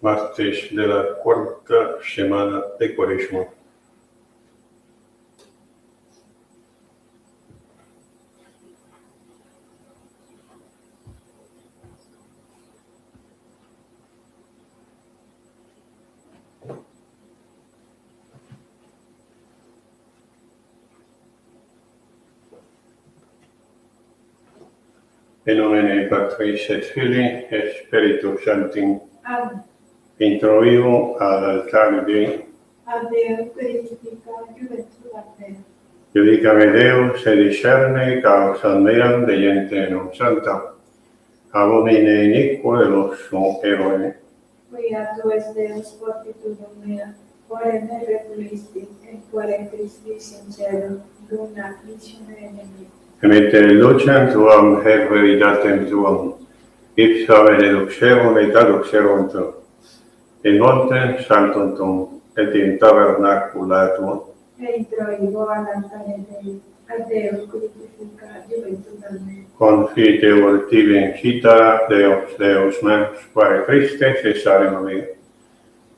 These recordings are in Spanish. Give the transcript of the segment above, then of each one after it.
martes de la cuarta semana de Cuaresma. In nomine Patris et Filii et Spiritus Sancti. Amen. Introigo ad altare Dei. A Deo purifica juventud mea. Judicame Deus et discerne causam meam deiente non santa. Abomine iniquo eloso eroe. Quia tu es Deus fortitudo mea, quare me repulisti, et quare Christi sincero, duna licine enemi. Emite lucem tuam et veritatem tuam, ipsa benedictionem et adductionem tuam, in monte sanctum tuum, et in tabernacula tuum. E introigo ad altare Dei, a Deo purifica juventud mea. Confiteo tibi incita Deus meus, quare Christe cessarem mea,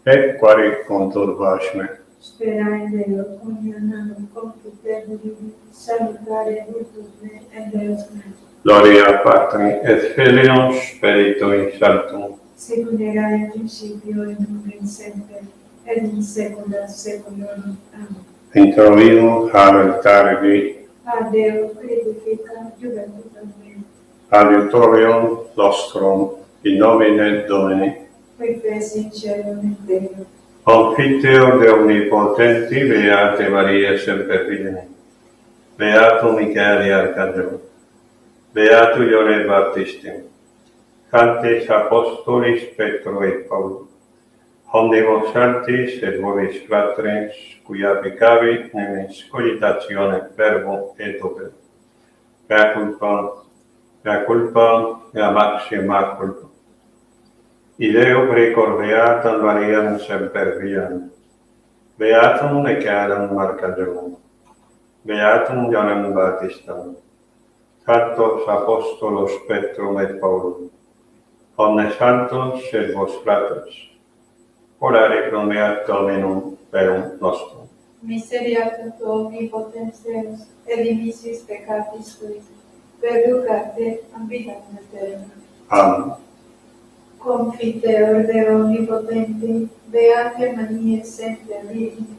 et quare conturbas me. Spera in Deo, unianam confitebili, salutare virtus me, et Deus me. Gloria Patri et Filio Spiritui Sanctum. Sicut erat in principio et nunc et semper, et in saecula saeculorum. Amen. Introigo ad altare Dei. A Deo purifica juventud mea. Adiutorium nostrum, in nomine Domini. Qui fes in cielo et in terra. Confiteor de omnipotenti, beate Maria semper Virgine. Beatum Michaeli Arcangelo. Beatum Ioannes Baptistum. Cantis Apostolis Petro et Paulo. Omnibus sanctis et vobis fratres, quia peccavit nemis cogitatione verbo et opere. Mea culpa, mea maxima culpa. Ideo precor beatam Mariam semper Virginem. Beatum Michaelem Arcangelum. Beatum Ioannem Baptistam. Santos Apostolos Petrum et Paulum. Omnes santos et vos fratres. Orare pro mea Dominum verum nostrum. Misericordia tu omnipotens Deus, et dimissis peccatis tui, perducate ambitam aeternam. Amen. Confiteor de omnipotenti, beate Maria semper Virgine,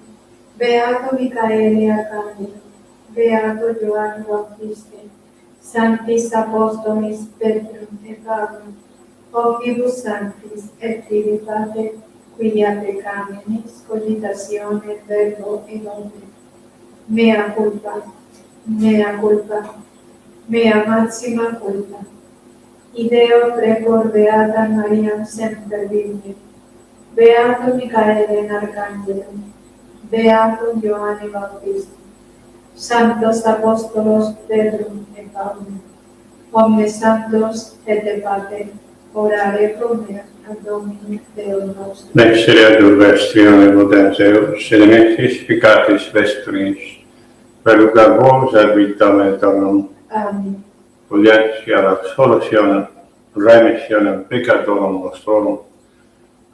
beato Michaeli Arcangelo, beato Ioannes Baptiste, sanctis apostolis Petrum et Paulum, omnibus sanctis et trinitate, quia peccamenis cogitatione verbo et opere. Mea culpa, mea maxima culpa. Ideo precor beata Mariam semper Virgine, beato Michaelem Arcangelum, beato Ioannes Baptiste, sanctos apostolos Petrum et Paulum, omnes santos et de pater, orare pro mea ad Domini Deum nostrum. Misereatur vestione potens Deus, et dimittis peccatis vestris, perducat vos ad vitam aeternam. Amen. Audiencia ad absolutionem, remissionem peccatorum nostrorum,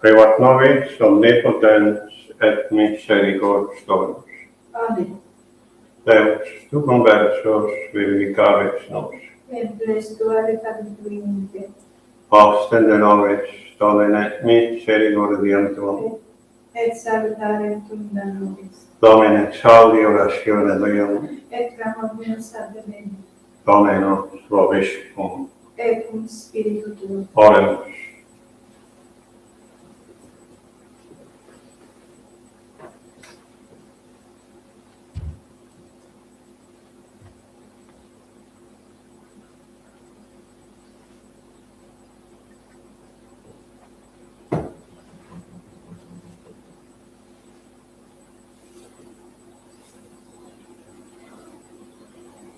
privat nobis omnipotens et misericors Dominus. Amen. Deus, tu conversos vivificaves nos, Et bless tu alecamituinte, ostende nobis, Domine, misericordiam tuam. et salutare tunda nobis, Domine, salvi oratione meum, et clamormus ad Dei, Dominus vobiscum. et cum spiritu tuo. Oremus.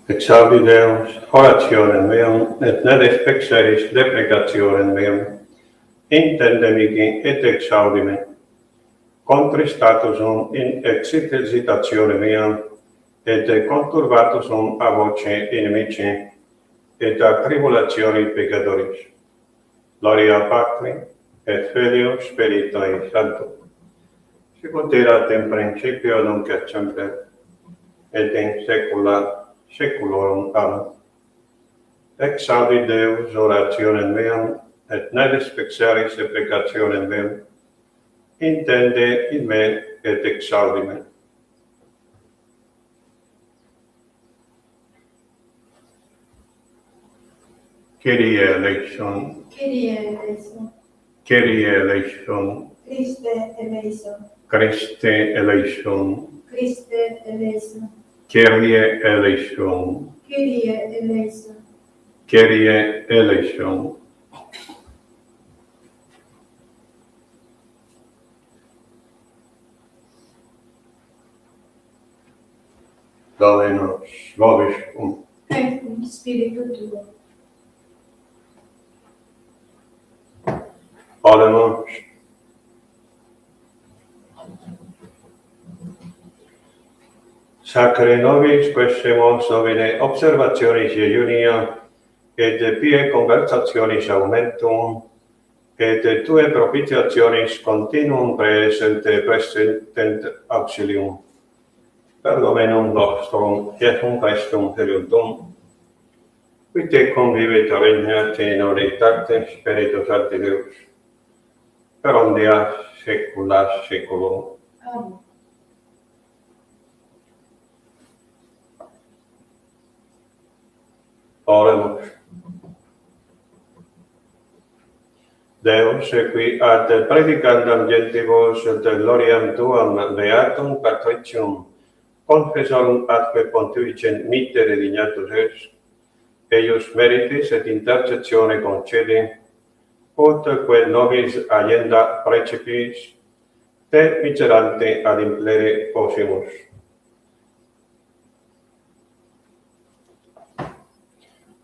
Exaudi Deus orationem meam, et ne despexeris deprecationem meam. Intende mihi et exaudi me. Contristatus sum in excitatione mea, et conturbatus sum a voce inimici, et a tribulatione peccatoris. Gloria Patri, et Filio Spiritui Sancto, sicut erat in principio nunc et semper, et in saecula saeculorum. Amen. Exaudi Deus orationem meam, et ne despexeris supplicationem meam, intende in me et exaudi me. Kyrie eleison, Kyrie eleison, Kyrie eleison, Christe eleison, Christe eleison, Christe eleison, Kyrie eleison, Kyrie eleison, Kyrie eleison. Dominus vobiscum. et cum spiritu tuo. Oremus. Sacre nobis quesemus nomine observationis Iunia, et pie conversationis aumentum, et tue propitiationis continuum presentent auxilium. Per Dominum nostrum, Iesum Christum Filium, qui te convivit regnat in unitate Spiritus Sancti Deus, per omnia saecula saeculorum. Amen. Oremus. Deus, qui ad predicandam gentibus de gloriam tuam beatum patricium, confessorum atque pontificem mittere dignatus est, eius meritis et intercessione concedi, ut quel nobis agenda precipis, te miserante ad implere possimus.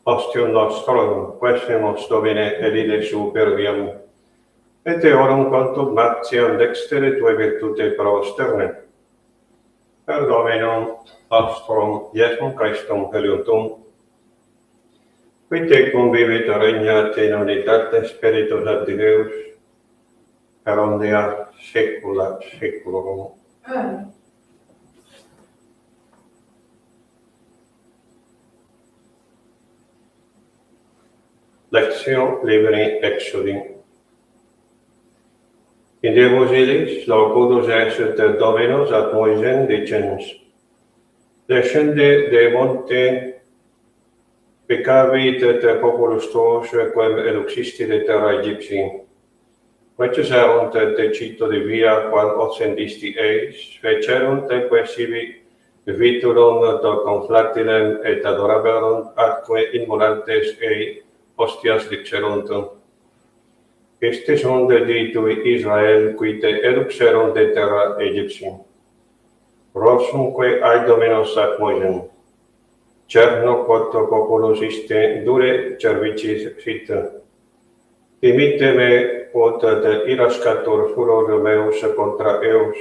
Ostium nostrum, quesemus Domine, elide superbiam, et eorum contumaciam dextere tue virtute prosterne. Per Dominum nostrum, Iesum Christum Filium, qui te convivit regnat in unitate Spiritus Sancti Deus, per omnia saecula saeculorum. Amen. Lectio Liberi Exodi. In Deus illis locutus est Dominus ad Moisem dicens: descende de monte, pecavit et populus tuus quem eluxisti de terra Egypti. Fecerunt te cito de via quam oscendisti eis, fecerunt que sibi viturum do conflatilem et adoraberunt atque immolantes ei hostias dixerunt. Iste sunt ditui Israel, qui te eluxerunt de terra Egypti. Rosumque ai Dominus ad Moisem, cerno quoto populus iste dure cervicis sit. Dimitte me ut de irascatur furor meus contra eus,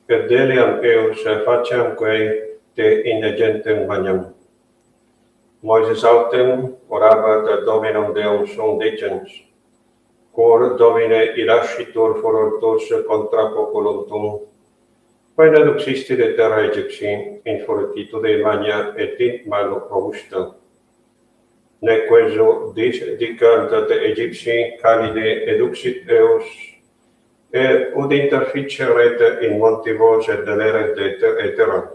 per deliam eus faciamque te innegentem magnam. Moises autem orabat Dominum Deum sum dicens: cor Domine irascitur furor tus contra populum tuum, quae eluxisti de terra Egypti in fortitude magna et in mano robusta. Neque so dicant de Egypti calide eduxit eus, ut interficeret in montibus et deleret et terra.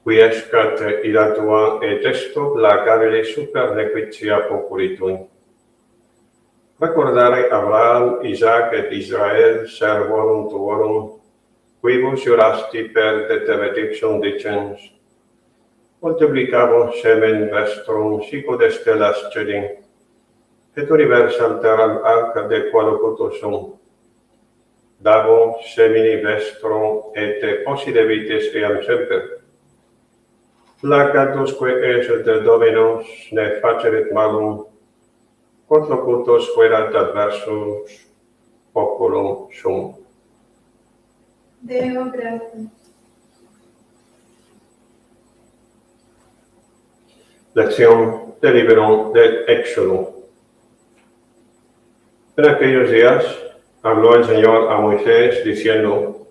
Qui escat ira tua et esto placabile super nequitia populi tui. Recordare Abraham, Isaac et Israel servorum tuorum, quibus jurasti per de temet ipsum dicens: multiplicabo semen vestrum sicut stellas cedi, et universam terram anca de qualocutus sum. Dabo semini vestrum et possidebites eam semper. Placatusque est Dominus ne faceret malum, quod locutus fuerat adversus populum sum. Deo gratias. Lección del libro del Éxodo. En aquellos días habló el Señor a Moisés diciendo: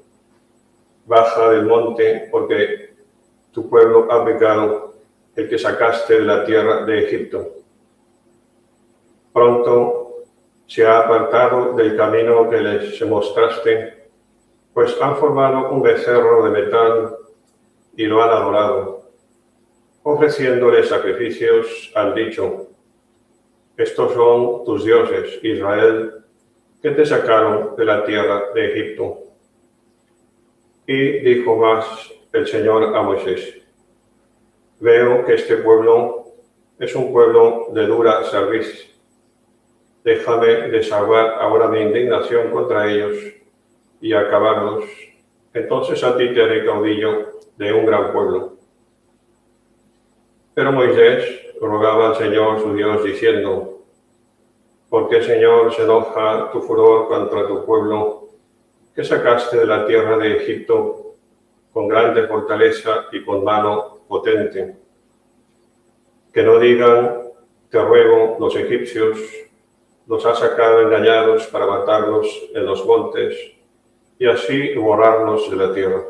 baja del monte, porque tu pueblo ha pecado, el que sacaste de la tierra de Egipto. Pronto se ha apartado del camino que les mostraste, pues han formado un becerro de metal y lo han adorado. Ofreciéndole sacrificios, han dicho: estos son tus dioses, Israel, que te sacaron de la tierra de Egipto. Y dijo más el Señor a Moisés: veo que este pueblo es un pueblo de dura cerviz. Déjame desahogar ahora mi indignación contra ellos y acabarlos. Entonces a ti te haré caudillo de un gran pueblo. Pero Moisés rogaba al Señor su Dios diciendo: ¿por qué, Señor, se enoja tu furor contra tu pueblo, que sacaste de la tierra de Egipto con grande fortaleza y con mano potente? Que no digan: te ruego, los egipcios los ha sacado engañados para matarlos en los montes y así borrarlos de la tierra.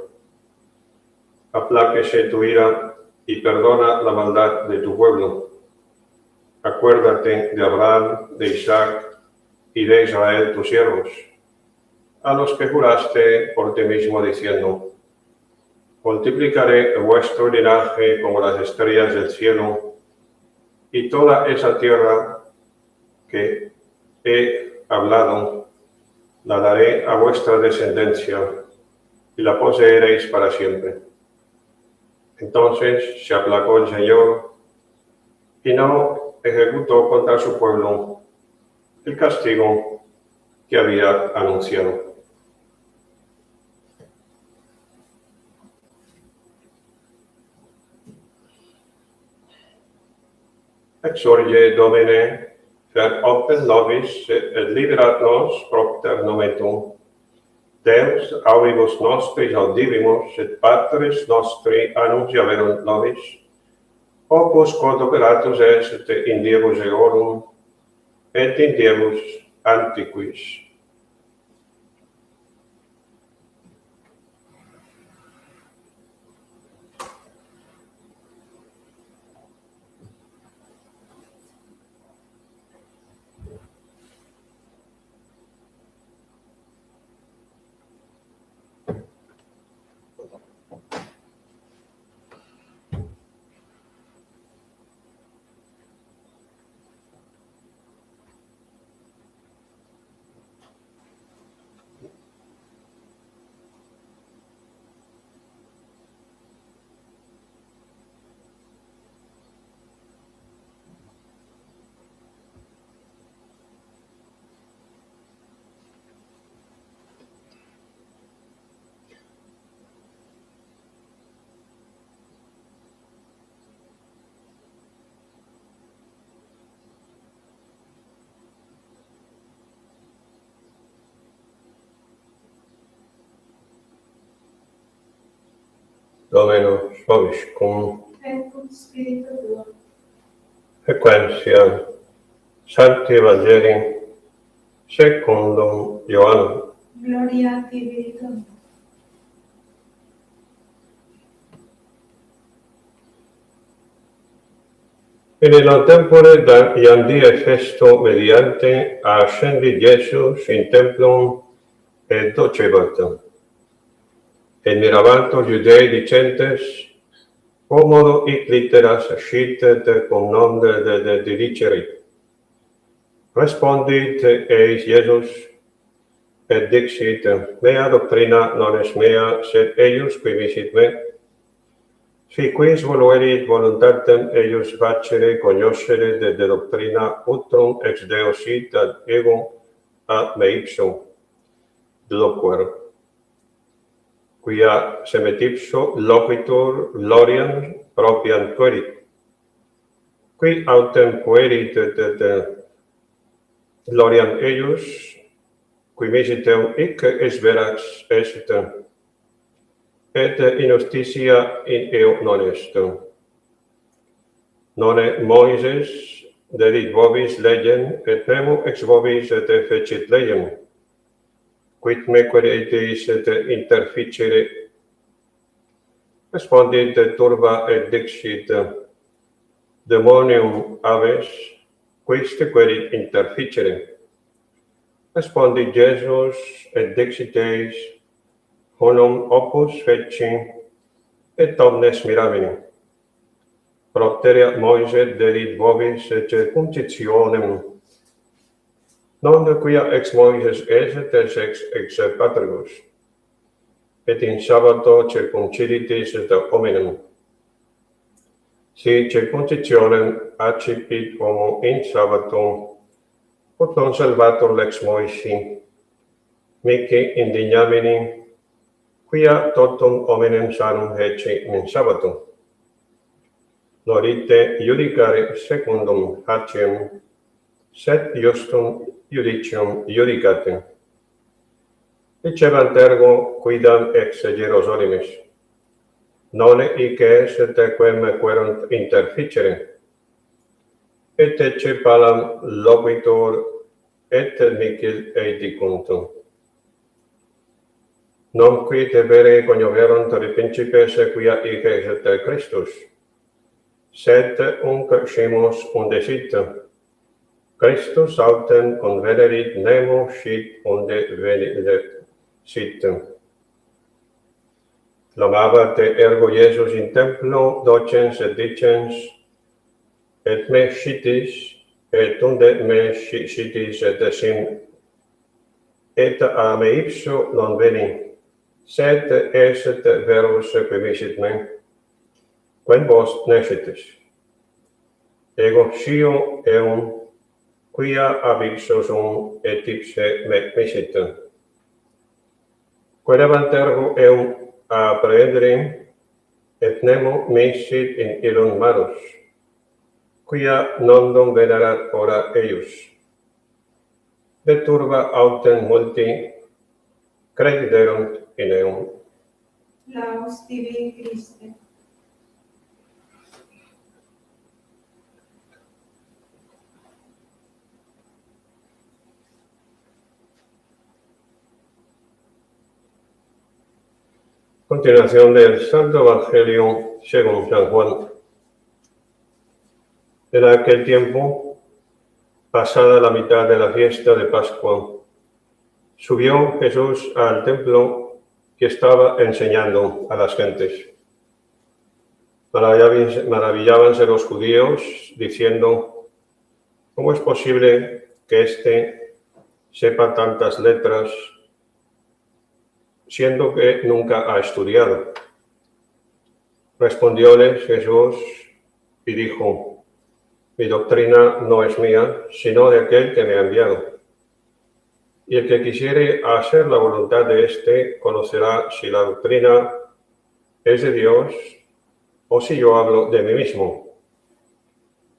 Apláquese tu ira y perdona la maldad de tu pueblo. Acuérdate de Abraham, de Isaac y de Israel tus siervos, a los que juraste por ti mismo diciendo: multiplicaré vuestro linaje como las estrellas del cielo, y toda esa tierra que he hablado la daré a vuestra descendencia, y la poseeréis para siempre. Entonces se aplacó el Señor y no ejecutó contra su pueblo el castigo que había anunciado. Exorge Domine, per open nobis et liberat nos propter nomentum, Deus auribus nostris audivimus et Patres nostri annunciaverunt nobis, opus quod operatus est in diebus eorum et in diebus antiquis. Dominus vobiscum, et cum spiritu tuo. Sequentia Sancti Evangelii secundum Ioannem. Gloria a ti, Virgen. In illo tempore iam die festo mediante ascendit Iesus in templum et docebat. Et mirabantur Judei dicentes: quomodo hic litteras scitet cum nom de dicere. Respondit eis Iesus et dixit: mea doctrina non est mea, sed eius qui misit me. Si quis voluerit voluntatem eius facere cognoscere de doctrina utrum ex Deo sit ad ego ad me ipso loquer, quia semet ipso loquitur gloriam propriam querit. Qui autem querit gloriam eius, qui misiteum hic es verax est, et injustitia in eo non est. Nonne Moises dedit vobis legem, et nemo ex vobis et fecit legem, quid me queretis et interficere. Respondit et turba et dixit, demonium aves, quis te querit interficere. Respondit Jesus et dixit eis, honum opus feci, et omnes miramini. Propterea Moiset dedit vobis et circumcisionem, non quia ex Moises eset ex patribus, et in sabbato circumciditis et hominem. Si circumcisionem accipit homo in sabbato, ut non salvator lex Moisi, mihi indignamini, quia totum hominem sanum heci in sabbato. Norite judicare secundum faciem, sed justum judicium judicate. Dicebant ergo quidam ex Hierosolimis, nonne ices et quem querunt interficere, et ecce palam loquitur et nihil eidicunt. Non quid vere conioverunt principes quia ices et Christus, sed unc scimus unde sit. Christus autem convenerit nemo sit unde sit. Clamabat ergo Iesus in templo docens et dicens, et me sitis, et unde me sitis et sim, et a me ipso non veni, sed eset verus qui visit me, quem vos nescitis. Ego scio eum, quia ab ipso sum et ipse me misit. Querevant ergo eum a praedere, et nemo misit in illum marus, quia nondum venerat ora eius. De turba autem multi crediderunt in eum. Laus tibi Christe. Continuación del Santo Evangelio según San Juan. En aquel tiempo, pasada la mitad de la fiesta de Pascua, subió Jesús al templo y estaba enseñando a las gentes. Maravillábanse los judíos diciendo, ¿cómo es posible que éste sepa tantas letras, siendo que nunca ha estudiado? Respondióles Jesús y dijo, mi doctrina no es mía, sino de aquel que me ha enviado. Y el que quisiere hacer la voluntad de éste, conocerá si la doctrina es de Dios o si yo hablo de mí mismo.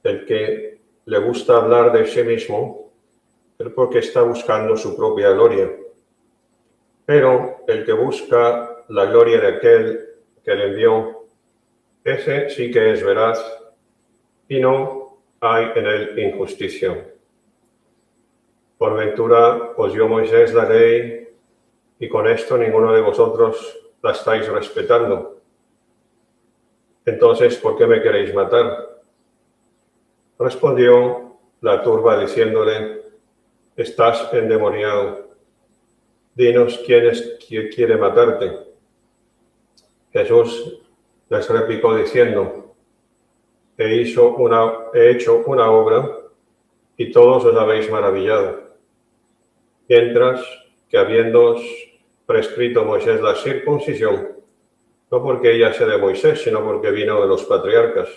El que le gusta hablar de sí mismo es porque está buscando su propia gloria. Pero el que busca la gloria de aquel que le envió, ese sí que es veraz, y no hay en él injusticia. Por ventura os dio Moisés la ley, y con esto ninguno de vosotros la estáis respetando. Entonces, ¿por qué me queréis matar? Respondió la turba diciéndole, estás endemoniado. Dinos quién es quien quiere matarte. Jesús les replicó diciendo, he hecho una obra y todos os habéis maravillado. Mientras que habiéndoos prescrito Moisés la circuncisión, no porque ella sea de Moisés, sino porque vino de los patriarcas,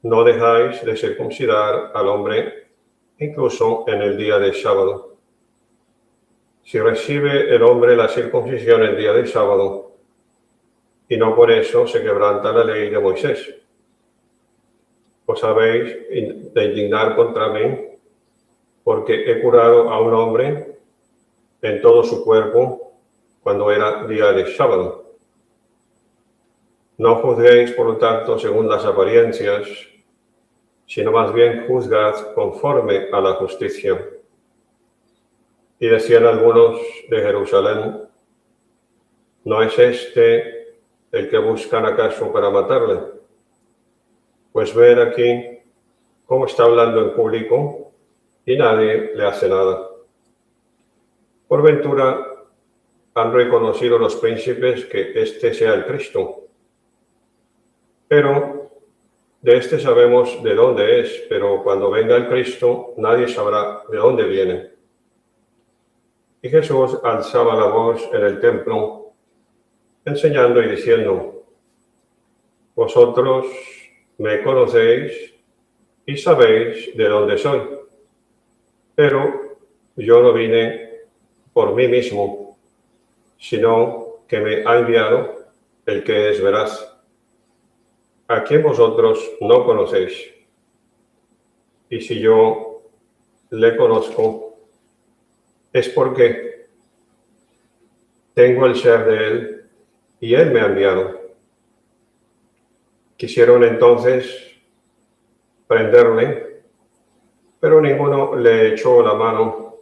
no dejáis de circuncidar al hombre incluso en el día de sábado. Si recibe el hombre la circuncisión el día del sábado, y no por eso se quebranta la ley de Moisés, os habéis de indignar contra mí, porque he curado a un hombre en todo su cuerpo cuando era día de sábado. No juzguéis, por lo tanto, según las apariencias, sino más bien juzgad conforme a la justicia. Y decían algunos de Jerusalén, ¿no es este el que buscan acaso para matarle? Pues ven aquí cómo está hablando en público y nadie le hace nada. Por ventura han reconocido los príncipes que este sea el Cristo. Pero de este sabemos de dónde es, pero cuando venga el Cristo nadie sabrá de dónde viene. Y Jesús alzaba la voz en el templo, enseñando y diciendo, vosotros me conocéis y sabéis de dónde soy, pero yo no vine por mí mismo, sino que me ha enviado el que es veraz, a quien vosotros no conocéis. Y si yo le conozco, es porque tengo el ser de él y él me ha enviado. Quisieron entonces prenderle, pero ninguno le echó la mano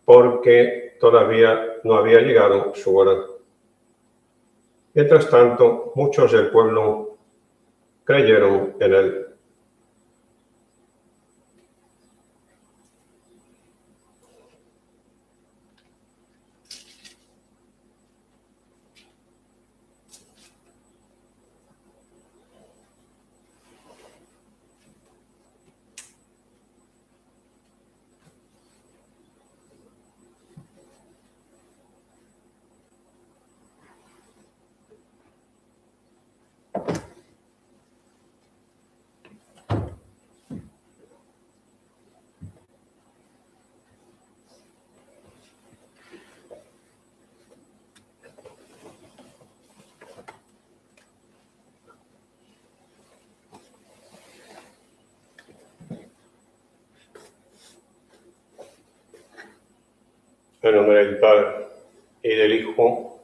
porque todavía no había llegado su hora. Mientras tanto, muchos del pueblo creyeron en él. En nombre del Padre, y del Hijo,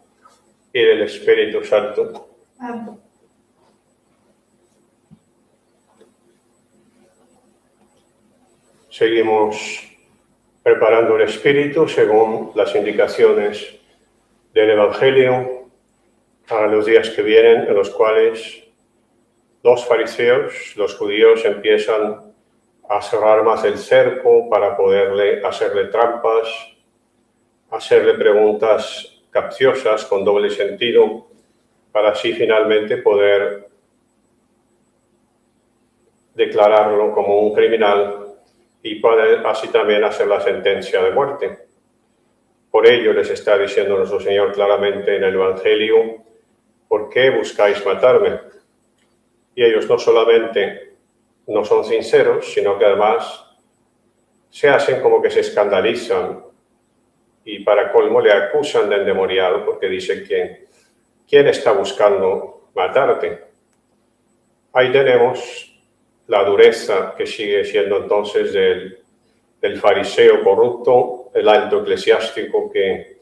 y del Espíritu Santo. Amén. Seguimos preparando el Espíritu según las indicaciones del Evangelio a los días que vienen, en los cuales los fariseos, los judíos, empiezan a cerrar más el cerco para poderle hacerle trampas, hacerle preguntas capciosas con doble sentido, para así finalmente poder declararlo como un criminal y poder así también hacer la sentencia de muerte. Por ello les está diciendo nuestro Señor claramente en el Evangelio, ¿por qué buscáis matarme? Y ellos no solamente no son sinceros, sino que además se hacen como que se escandalizan y para colmo le acusan de endemoniado porque dicen que ¿quién está buscando matarte? Ahí tenemos la dureza que sigue siendo entonces del fariseo corrupto, el alto eclesiástico que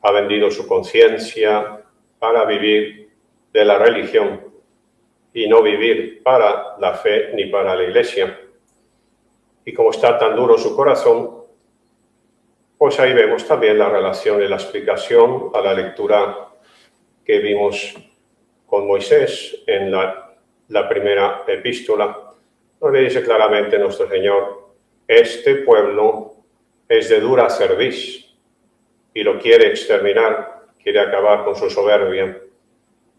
ha vendido su conciencia para vivir de la religión y no vivir para la fe ni para la Iglesia. Y como está tan duro su corazón, pues ahí vemos también la relación y la explicación a la lectura que vimos con Moisés en la primera epístola, donde dice claramente nuestro Señor, este pueblo es de dura cerviz y lo quiere exterminar, quiere acabar con su soberbia.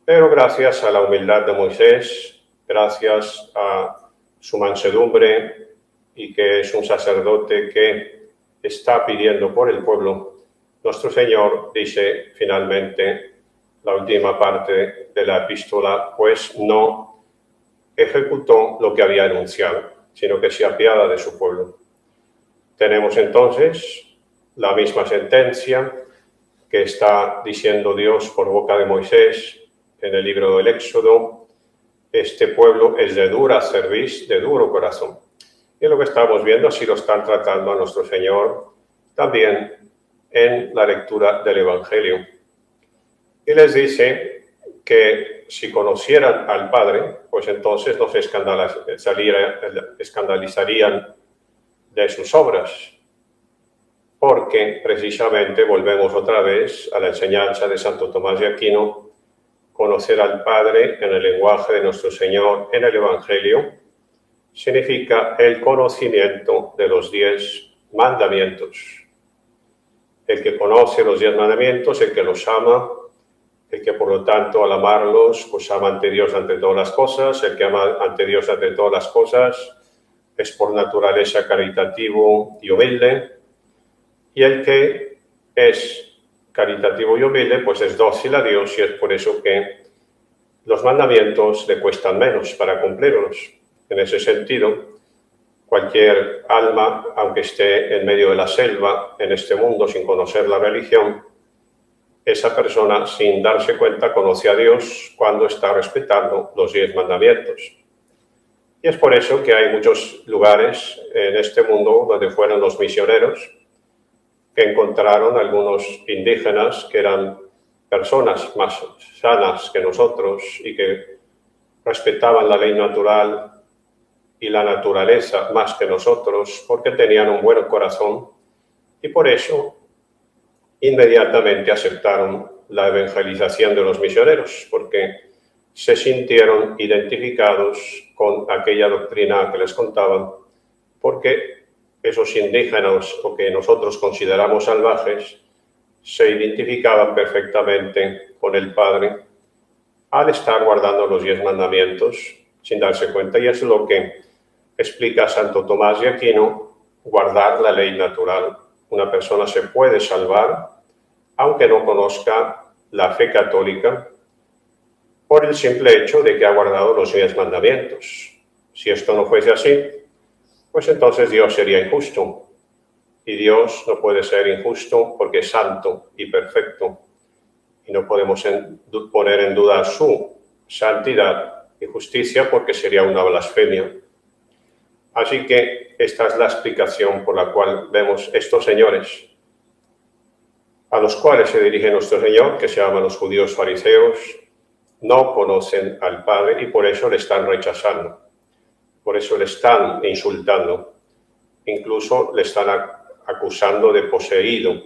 Pero gracias a la humildad de Moisés, gracias a su mansedumbre y que es un sacerdote que está pidiendo por el pueblo, nuestro Señor dice finalmente la última parte de la epístola, pues no ejecutó lo que había anunciado, sino que se apiada de su pueblo. Tenemos entonces la misma sentencia que está diciendo Dios por boca de Moisés en el libro del Éxodo, este pueblo es de dura cerviz, de duro corazón. Y lo que estamos viendo, así lo están tratando a nuestro Señor también en la lectura del Evangelio. Y les dice que si conocieran al Padre, pues entonces no se escandalizarían de sus obras, porque precisamente volvemos otra vez a la enseñanza de Santo Tomás de Aquino: conocer al Padre en el lenguaje de nuestro Señor en el Evangelio significa el conocimiento de los 10 mandamientos. El que conoce los 10 mandamientos, el que los ama, el que por lo tanto al amarlos pues ama ante Dios ante todas las cosas, el que ama ante Dios ante todas las cosas es por naturaleza caritativo y humilde, y el que es caritativo y humilde pues es dócil a Dios, y es por eso que los mandamientos le cuestan menos para cumplirlos. En ese sentido, cualquier alma, aunque esté en medio de la selva, en este mundo, sin conocer la religión, esa persona, sin darse cuenta, conoce a Dios cuando está respetando los 10 mandamientos. Y es por eso que hay muchos lugares en este mundo donde fueron los misioneros, que encontraron algunos indígenas que eran personas más sanas que nosotros y que respetaban la ley natural y la naturaleza más que nosotros, porque tenían un buen corazón, y por eso inmediatamente aceptaron la evangelización de los misioneros, porque se sintieron identificados con aquella doctrina que les contaban, porque esos indígenas, o que nosotros consideramos salvajes, se identificaban perfectamente con el Padre al estar guardando los 10 mandamientos sin darse cuenta, y es lo que explica Santo Tomás de Aquino: guardar la ley natural. Una persona se puede salvar, aunque no conozca la fe católica, por el simple hecho de que ha guardado los 10 mandamientos. Si esto no fuese así, pues entonces Dios sería injusto. Y Dios no puede ser injusto porque es santo y perfecto. Y no podemos poner en duda su santidad y justicia, porque sería una blasfemia. Así que esta es la explicación por la cual vemos estos señores a los cuales se dirige nuestro Señor, que se llaman los judíos fariseos, no conocen al Padre y por eso le están rechazando, por eso le están insultando, incluso le están acusando de poseído.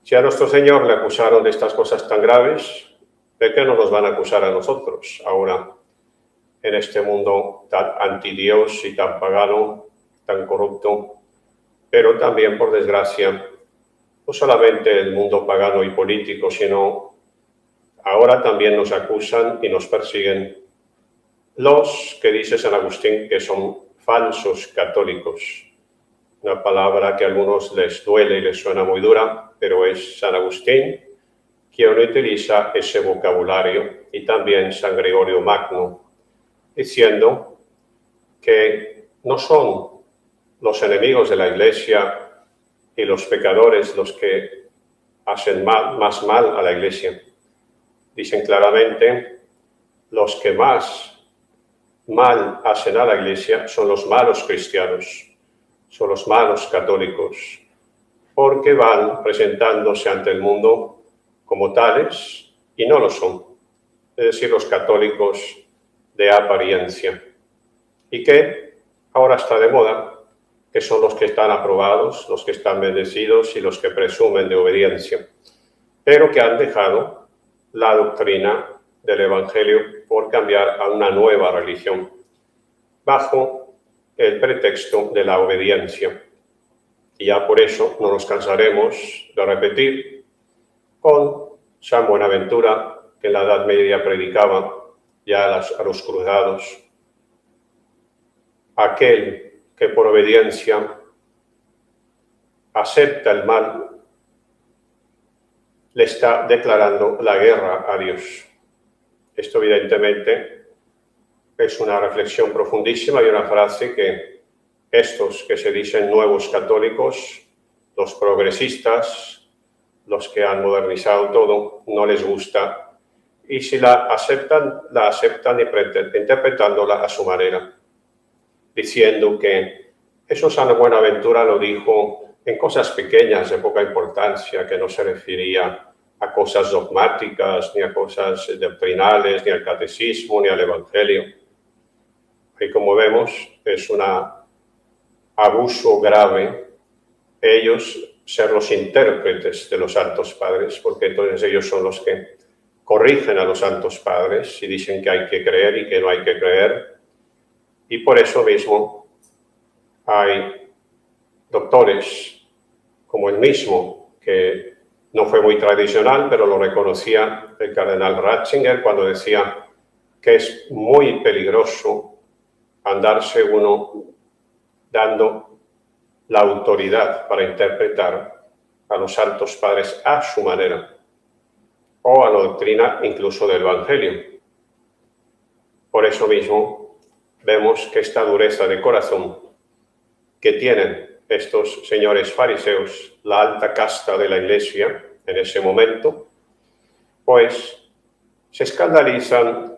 Si a nuestro Señor le acusaron de estas cosas tan graves, ¿de qué no nos van a acusar a nosotros ahora, en este mundo tan antidios y tan pagano, tan corrupto? Pero también, por desgracia, no solamente el mundo pagano y político, sino ahora también nos acusan y nos persiguen los que dice San Agustín que son falsos católicos. Una palabra que a algunos les duele y les suena muy dura, pero es San Agustín quien utiliza ese vocabulario, y también San Gregorio Magno, diciendo que no son los enemigos de la Iglesia y los pecadores los que hacen más mal a la Iglesia. Dicen claramente: los que más mal hacen a la Iglesia son los malos cristianos, son los malos católicos, porque van presentándose ante el mundo como tales y no lo son, es decir, los católicos de apariencia, y que ahora está de moda, que son los que están aprobados, los que están bendecidos y los que presumen de obediencia, pero que han dejado la doctrina del Evangelio por cambiar a una nueva religión, bajo el pretexto de la obediencia. Y ya por eso no nos cansaremos de repetir con San Buenaventura, que en la Edad Media predicaba ya a los cruzados: aquel que por obediencia acepta el mal, le está declarando la guerra a Dios. Esto evidentemente es una reflexión profundísima y una frase que estos que se dicen nuevos católicos, los progresistas, los que han modernizado todo, no les gusta, y si la aceptan interpretándola a su manera, diciendo que eso San Buenaventura lo dijo en cosas pequeñas de poca importancia, que no se refería a cosas dogmáticas, ni a cosas doctrinales, ni al catecismo, ni al evangelio. Y como vemos, es un abuso grave ellos ser los intérpretes de los santos padres, porque entonces ellos son los que corrigen a los santos padres y dicen que hay que creer y que no hay que creer. Y por eso mismo hay doctores como el mismo, que no fue muy tradicional, pero lo reconocía el cardenal Ratzinger cuando decía que es muy peligroso andarse uno dando la autoridad para interpretar a los santos padres a su manera, o a la doctrina incluso del Evangelio. Por eso mismo vemos que esta dureza de corazón que tienen estos señores fariseos, la alta casta de la Iglesia en ese momento, pues se escandalizan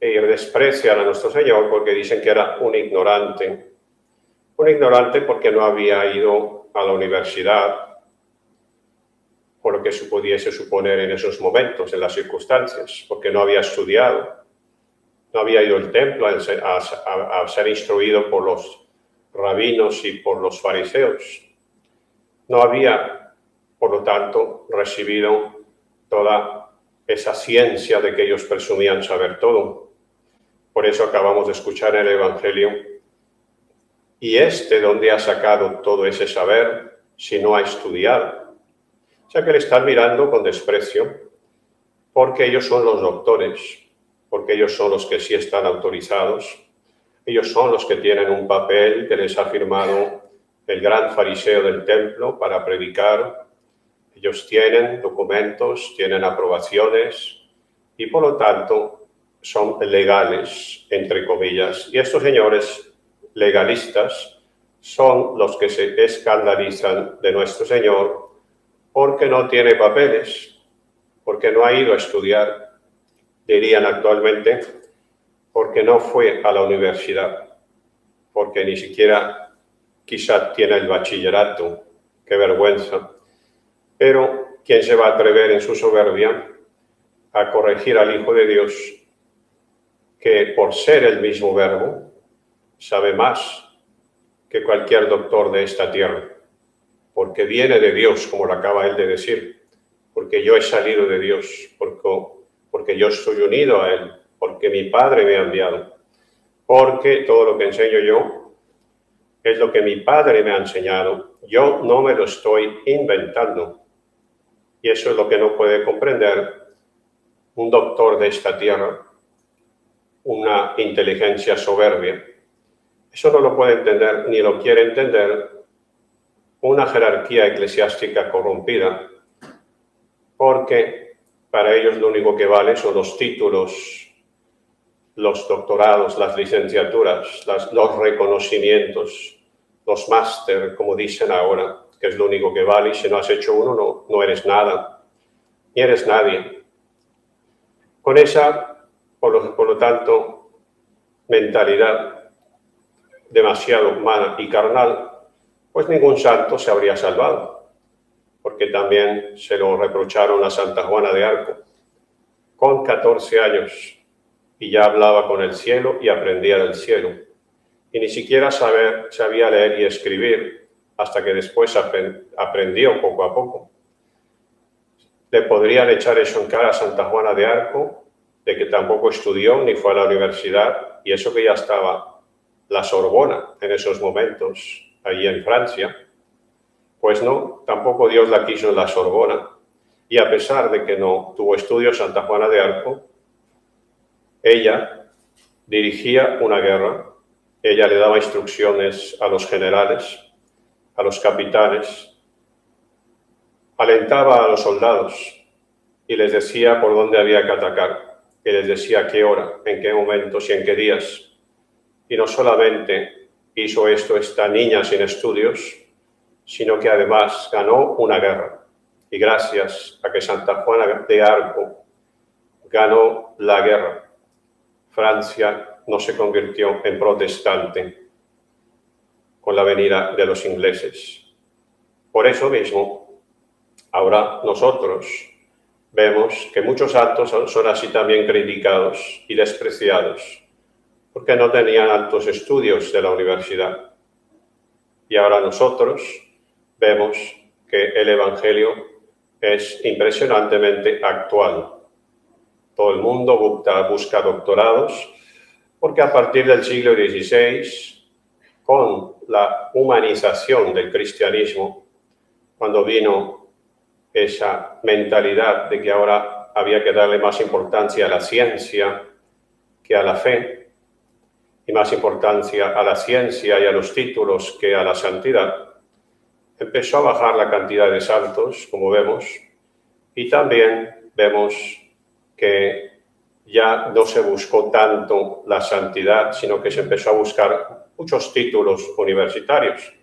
y desprecian a nuestro Señor porque dicen que era un ignorante porque no había ido a la universidad, por lo que se pudiese suponer en esos momentos, en las circunstancias, porque no había estudiado, no había ido al templo a ser instruido por los rabinos y por los fariseos. No había, por lo tanto, recibido toda esa ciencia de que ellos presumían saber todo. Por eso acabamos de escuchar en el Evangelio. ¿Y dónde ha sacado todo ese saber si no ha estudiado? O sea que le están mirando con desprecio porque ellos son los doctores, porque ellos son los que sí están autorizados, ellos son los que tienen un papel que les ha firmado el gran fariseo del templo para predicar. Ellos tienen documentos, tienen aprobaciones y por lo tanto son legales, entre comillas. Y estos señores legalistas son los que se escandalizan de nuestro Señor porque no tiene papeles, porque no ha ido a estudiar, dirían actualmente, porque no fue a la universidad, porque ni siquiera quizá tiene el bachillerato. Qué vergüenza. Pero ¿quién se va a atrever en su soberbia a corregir al Hijo de Dios, que por ser el mismo Verbo sabe más que cualquier doctor de esta tierra? Porque viene de Dios, como lo acaba él de decir, porque yo he salido de Dios, porque yo estoy unido a Él, porque mi Padre me ha enviado, porque todo lo que enseño yo es lo que mi Padre me ha enseñado, yo no me lo estoy inventando. Y eso es lo que no puede comprender un doctor de esta tierra, una inteligencia soberbia. Eso no lo puede entender ni lo quiere entender una jerarquía eclesiástica corrompida, porque para ellos lo único que vale son los títulos, los doctorados, las licenciaturas, los reconocimientos, los máster, como dicen ahora, que es lo único que vale, y si no has hecho uno no eres nada, ni eres nadie. Con esa, por lo tanto, mentalidad demasiado humana y carnal, pues ningún santo se habría salvado, porque también se lo reprocharon a Santa Juana de Arco, con 14 años, y ya hablaba con el cielo y aprendía del cielo, y ni siquiera sabía leer y escribir, hasta que después aprendió poco a poco. Le podrían echar eso en cara a Santa Juana de Arco, de que tampoco estudió ni fue a la universidad, y eso que ya estaba la Sorbona en esos momentos, allí en Francia. Pues no, tampoco Dios la quiso en la Sorbona. Y a pesar de que no tuvo estudios Santa Juana de Arco, ella dirigía una guerra, ella le daba instrucciones a los generales, a los capitanes, alentaba a los soldados y les decía por dónde había que atacar, y les decía a qué hora, en qué momentos y en qué días. Y no solamente hizo esto esta niña sin estudios, sino que además ganó una guerra. Y gracias a que Santa Juana de Arco ganó la guerra, Francia no se convirtió en protestante con la venida de los ingleses. Por eso mismo, ahora nosotros vemos que muchos santos son así también criticados y despreciados, porque no tenían altos estudios de la universidad. Y ahora nosotros vemos que el Evangelio es impresionantemente actual. Todo el mundo busca doctorados, porque a partir del siglo XVI, con la humanización del cristianismo, cuando vino esa mentalidad de que ahora había que darle más importancia a la ciencia que a la fe, y más importancia a la ciencia y a los títulos que a la santidad, empezó a bajar la cantidad de santos, como vemos, y también vemos que ya no se buscó tanto la santidad, sino que se empezó a buscar muchos títulos universitarios.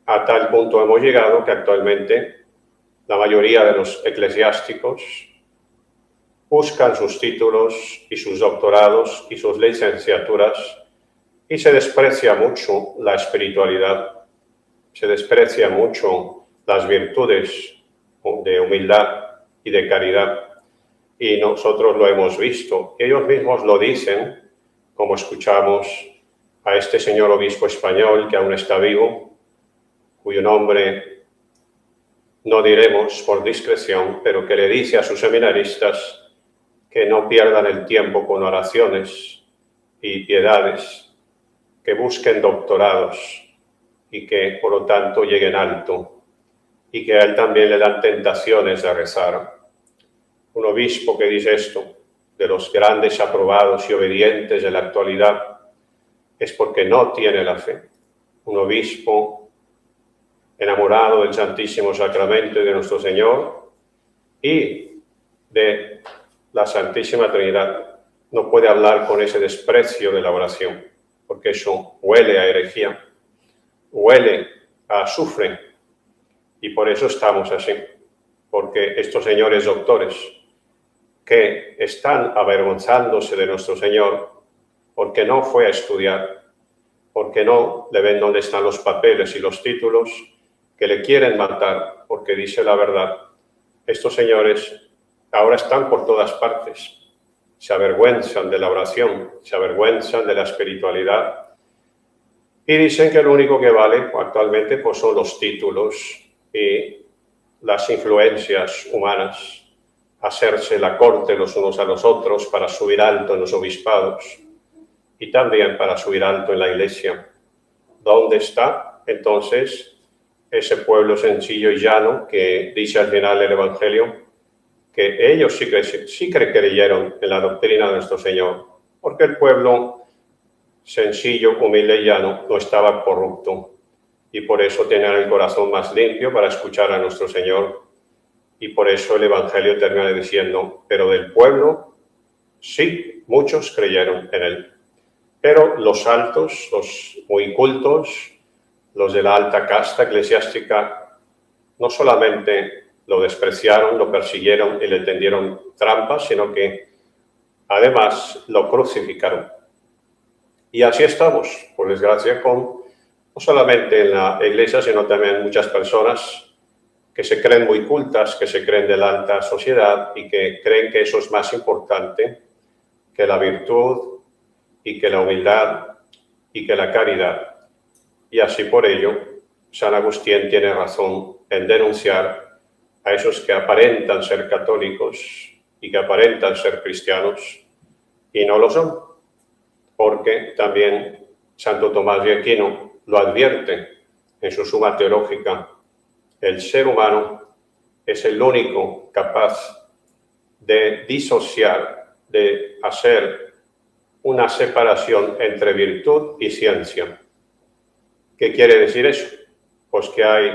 A tal punto hemos llegado que actualmente la mayoría de los eclesiásticos buscan sus títulos y sus doctorados y sus licenciaturas, y se desprecia mucho la espiritualidad, se desprecia mucho las virtudes de humildad y de caridad. Y nosotros lo hemos visto. Ellos mismos lo dicen, como escuchamos a este señor obispo español que aún está vivo, cuyo nombre no diremos por discreción, pero que le dice a sus seminaristas que no pierdan el tiempo con oraciones y piedades, que busquen doctorados y que, por lo tanto, lleguen alto, y que a él también le dan tentaciones de rezar. Un obispo que dice esto, de los grandes aprobados y obedientes de la actualidad, es porque no tiene la fe. Un obispo enamorado del Santísimo Sacramento y de nuestro Señor y de la Santísima Trinidad no puede hablar con ese desprecio de la oración, porque eso huele a herejía, huele a azufre, y por eso estamos así, porque estos señores doctores que están avergonzándose de nuestro Señor porque no fue a estudiar, porque no le ven dónde están los papeles y los títulos, que le quieren matar porque dice la verdad. Estos señores ahora están por todas partes, se avergüenzan de la oración, se avergüenzan de la espiritualidad y dicen que lo único que vale actualmente pues son los títulos y las influencias humanas, hacerse la corte los unos a los otros para subir alto en los obispados y también para subir alto en la Iglesia. ¿Dónde está entonces ese pueblo sencillo y llano que dice al final del Evangelio que ellos sí creyeron en la doctrina de nuestro Señor? Porque el pueblo sencillo, humilde y llano no estaba corrupto, y por eso tenían el corazón más limpio para escuchar a nuestro Señor. Y por eso el Evangelio termina diciendo, pero del pueblo, sí, muchos creyeron en él. Pero los altos, los muy cultos, los de la alta casta eclesiástica, no solamente lo despreciaron, lo persiguieron y le tendieron trampas, sino que además lo crucificaron. Y así estamos, por desgracia, no solamente en la Iglesia, sino también muchas personas que se creen muy cultas, que se creen de la alta sociedad y que creen que eso es más importante que la virtud y que la humildad y que la caridad. Y así por ello, San Agustín tiene razón en denunciar a esos que aparentan ser católicos y que aparentan ser cristianos y no lo son, porque también Santo Tomás de Aquino lo advierte en su Suma Teológica. El ser humano es el único capaz de disociar, de hacer una separación entre virtud y ciencia. ¿Qué quiere decir eso? Pues que hay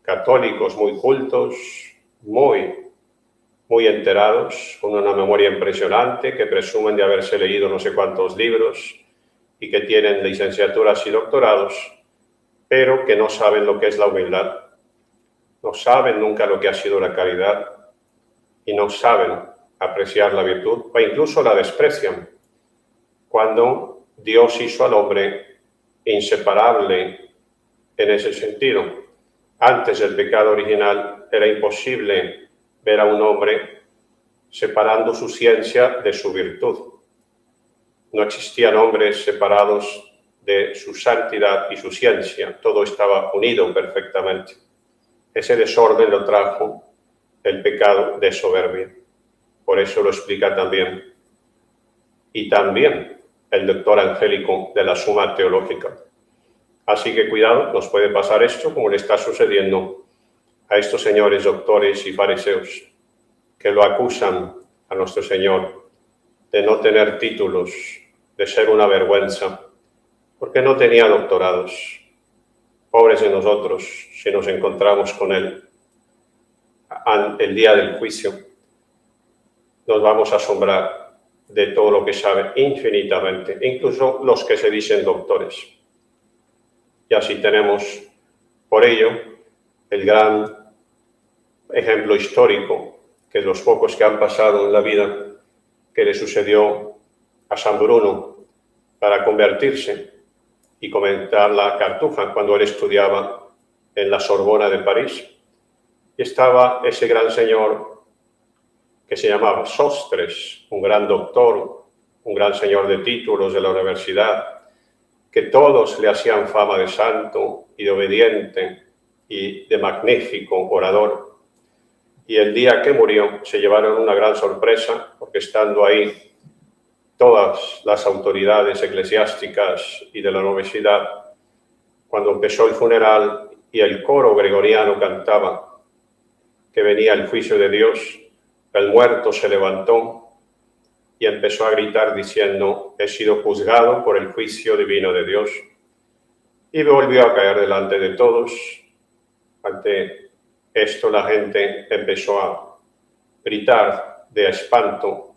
católicos muy cultos, muy enterados, con una memoria impresionante, que presumen de haberse leído no sé cuántos libros y que tienen licenciaturas y doctorados, pero que no saben lo que es la humildad. No saben nunca lo que ha sido la caridad y no saben apreciar la virtud o incluso la desprecian. Cuando Dios hizo al hombre inseparable en ese sentido, antes del pecado original era imposible ver a un hombre separando su ciencia de su virtud. No existían hombres separados de su santidad y su ciencia, todo estaba unido perfectamente. Ese desorden lo trajo el pecado de soberbia. Por eso lo explica también. Y también el doctor Angélico de la Suma Teológica. Así que cuidado, nos puede pasar esto como le está sucediendo a estos señores doctores y fariseos que lo acusan a nuestro Señor de no tener títulos, de ser una vergüenza, porque no tenía doctorados. Pobres de nosotros si nos encontramos con él el día del juicio. Nos vamos a asombrar de todo lo que sabe infinitamente, incluso los que se dicen doctores. Y así tenemos, por ello, el gran ejemplo histórico, que los pocos que han pasado en la vida, que le sucedió a San Bruno para convertirse y comentar la Cartuja cuando él estudiaba en la Sorbona de París. Y estaba ese gran señor que se llamaba Sostres, un gran doctor, un gran señor de títulos de la universidad, que todos le hacían fama de santo y de obediente y de magnífico orador. Y el día que murió se llevaron una gran sorpresa, porque estando ahí todas las autoridades eclesiásticas y de la universidad, cuando empezó el funeral y el coro gregoriano cantaba que venía el juicio de Dios, el muerto se levantó y empezó a gritar diciendo: he sido juzgado por el juicio divino de Dios. Y volvió a caer delante de todos. Ante esto la gente empezó a gritar de espanto,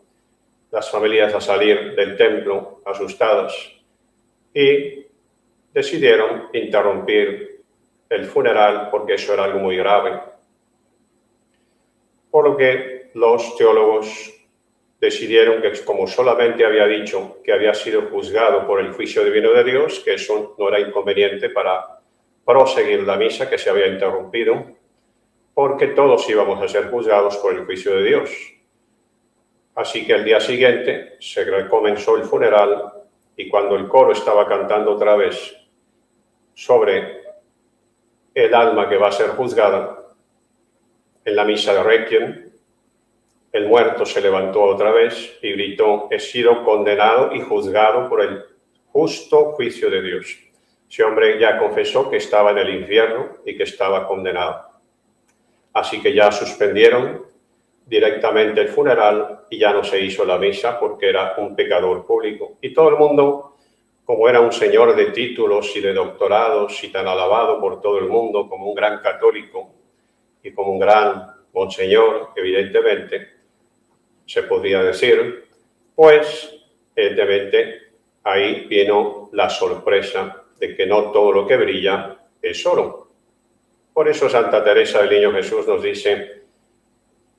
las familias a salir del templo asustadas y decidieron interrumpir el funeral porque eso era algo muy grave. Por lo que los teólogos decidieron que, como solamente había dicho que había sido juzgado por el juicio divino de Dios, que eso no era inconveniente para proseguir la misa que se había interrumpido, porque todos íbamos a ser juzgados por el juicio de Dios. Así que el día siguiente se recomenzó el funeral y cuando el coro estaba cantando otra vez sobre el alma que va a ser juzgada, en la misa de Requiem, el muerto se levantó otra vez y gritó: he sido condenado y juzgado por el justo juicio de Dios. Ese hombre ya confesó que estaba en el infierno y que estaba condenado. Así que ya suspendieron directamente el funeral y ya no se hizo la misa porque era un pecador público. Y todo el mundo, como era un señor de títulos y de doctorados y tan alabado por todo el mundo como un gran católico y como un gran monseñor, evidentemente, se podría decir, pues, evidentemente, ahí vino la sorpresa de que no todo lo que brilla es oro. Por eso Santa Teresa del Niño Jesús nos dice: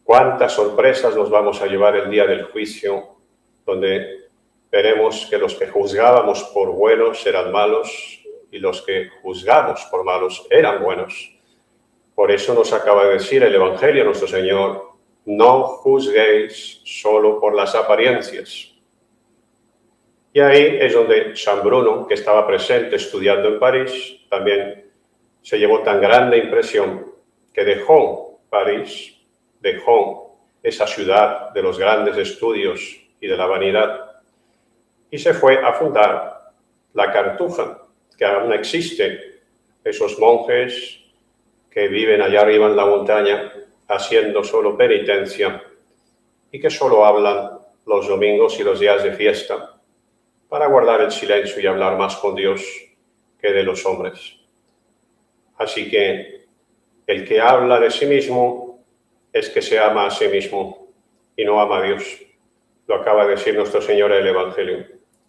cuántas sorpresas nos vamos a llevar el día del juicio, donde veremos que los que juzgábamos por buenos eran malos y los que juzgamos por malos eran buenos. Por eso nos acaba de decir el Evangelio nuestro Señor: no juzguéis solo por las apariencias. Y ahí es donde San Bruno, que estaba presente estudiando en París, también se llevó tan grande impresión que dejó París, dejó esa ciudad de los grandes estudios y de la vanidad y se fue a fundar la Cartuja, que aún existe, esos monjes que viven allá arriba en la montaña haciendo solo penitencia y que solo hablan los domingos y los días de fiesta para guardar el silencio y hablar más con Dios que de los hombres. Así que el que habla de sí mismo es que se ama a sí mismo y no ama a Dios. Lo acaba de decir nuestro Señor en el Evangelio.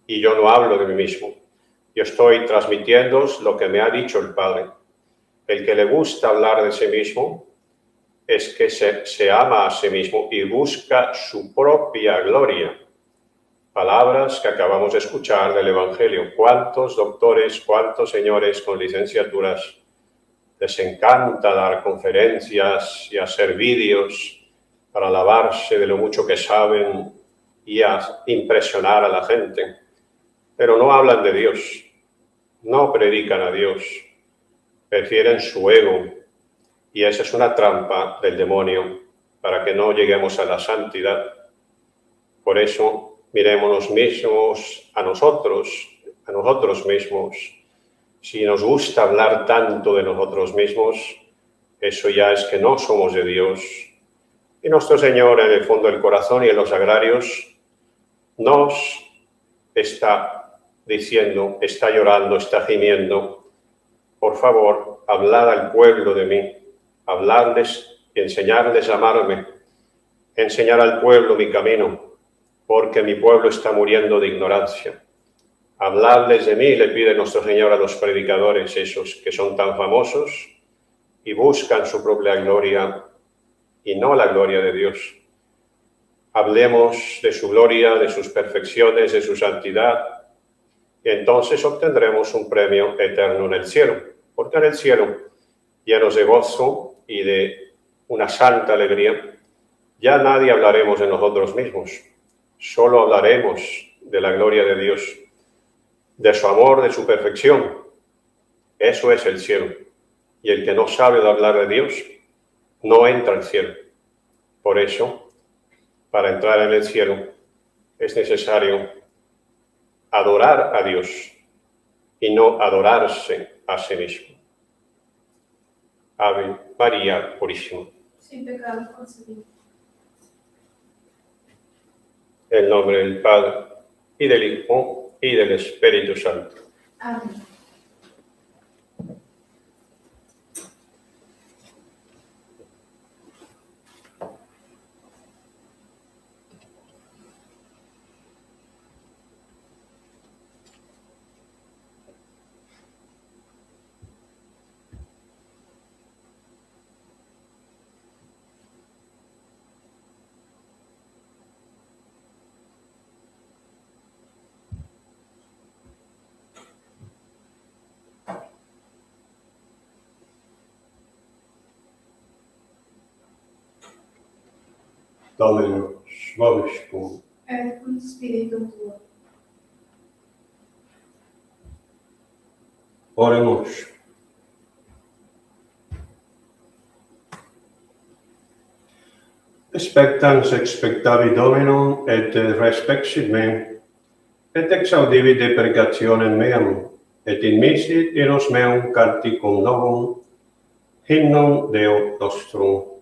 Y yo no hablo de mí mismo. Yo estoy transmitiéndoos lo que me ha dicho el Padre. El que le gusta hablar de sí mismo es que se ama a sí mismo y busca su propia gloria. Palabras que acabamos de escuchar del Evangelio. ¿Cuántos doctores, cuántos señores con licenciaturas les encanta dar conferencias y hacer vídeos para alabarse de lo mucho que saben y a impresionar a la gente, pero no hablan de Dios, no predican a Dios, prefieren su ego, y esa es una trampa del demonio para que no lleguemos a la santidad. Por eso, mirémonos mismos a nosotros mismos. Si nos gusta hablar tanto de nosotros mismos, eso ya es que no somos de Dios. Y nuestro Señor, en el fondo del corazón y en los sagrarios, nos está diciendo, está llorando, está gimiendo: por favor, hablad al pueblo de mí, hablarles y enseñarles a amarme, enseñar al pueblo mi camino, porque mi pueblo está muriendo de ignorancia. Hablarles de mí, le pide nuestro Señor a los predicadores, esos que son tan famosos y buscan su propia gloria y no la gloria de Dios. Hablemos de su gloria, de sus perfecciones, de su santidad, y entonces obtendremos un premio eterno en el cielo, porque en el cielo, llenos de gozo y de una santa alegría, ya nadie hablaremos de nosotros mismos, solo hablaremos de la gloria de Dios, de su amor, de su perfección. Eso es el cielo. Y el que no sabe hablar de Dios no entra al cielo. Por eso, para entrar en el cielo, es necesario adorar a Dios y no adorarse a sí mismo. Ave María Purísima. Sin pecado concebido. En el nombre del Padre, y del Hijo, y del Espíritu Santo. Amén. Dominus vobiscum. Et cum spiritum tuo. Oremos. Expectans expectavi Dominum, et respexit me, et exaudivi de pregationem meam, et inmisit in os meum canticum novum, hymnum Deo nostrum.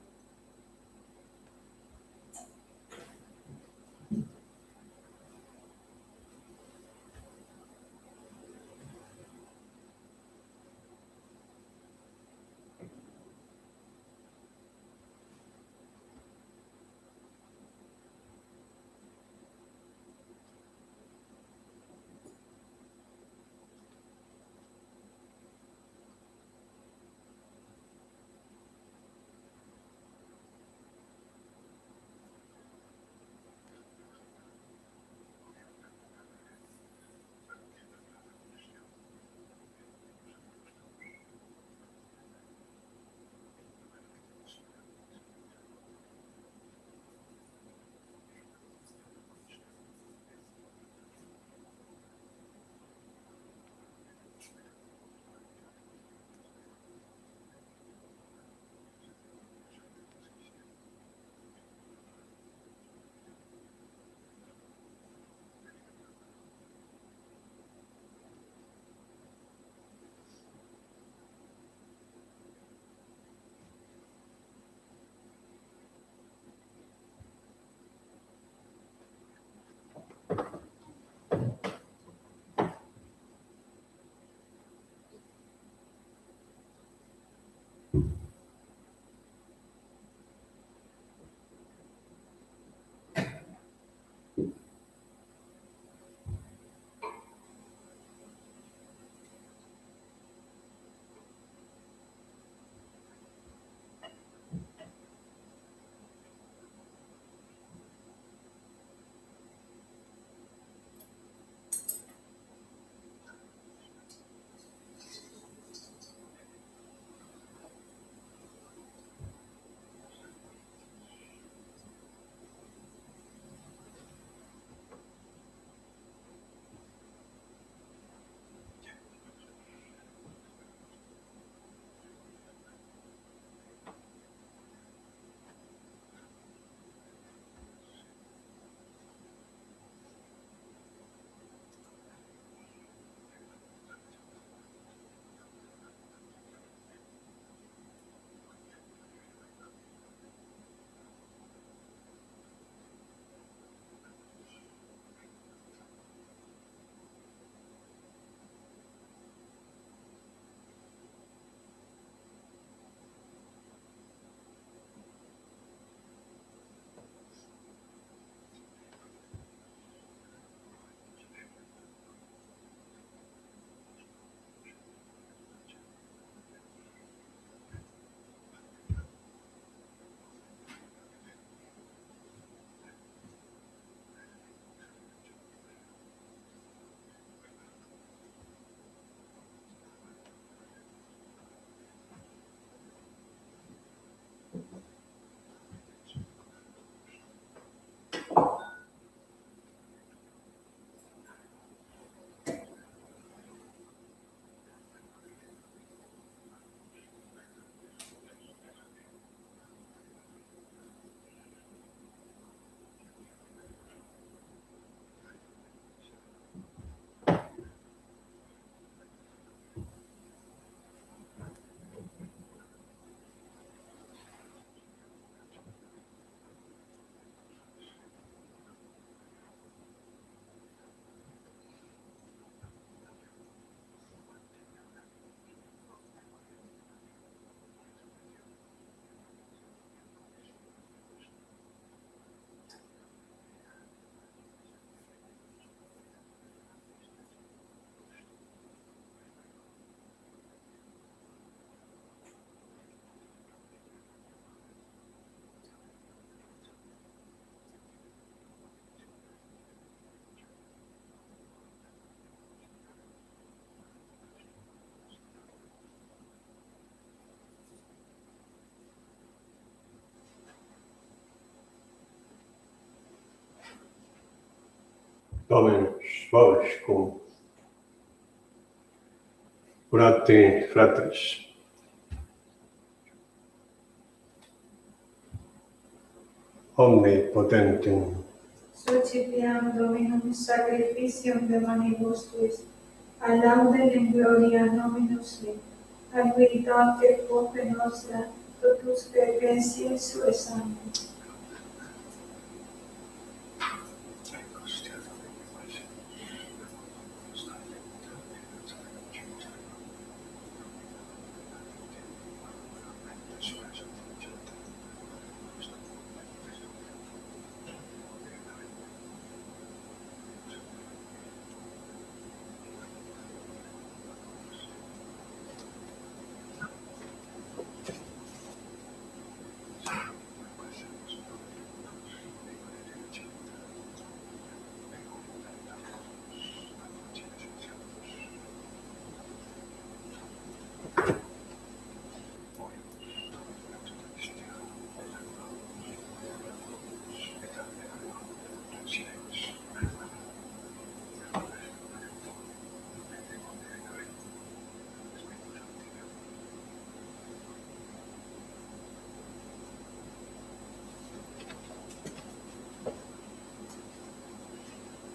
Dominus vobiscum. Orate, fratres. Omnipotentem, Socitiam Dominum sacrificium de manibus tuis, a laudem et gloria nominus Dei, ad veritate quoque nostra, totus pervensi sue sancti.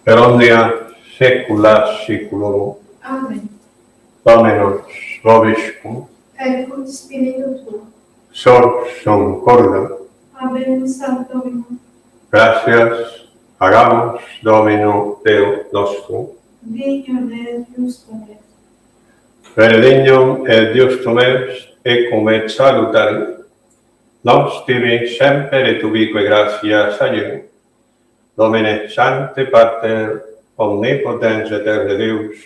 per omnia saecula saeculorum. Amen. Dominus vobiscum, Et cum spiritu tuo. sorsum corda. Habemus ad Dominum, Gracias hagamos Domino Deo nostrum. dignum et justum est. Benedignum et justum est, ecum et salutari, nos tibi semper et ubique gratias agium. Domine Sancte Pater, omnipotens eterne Deus,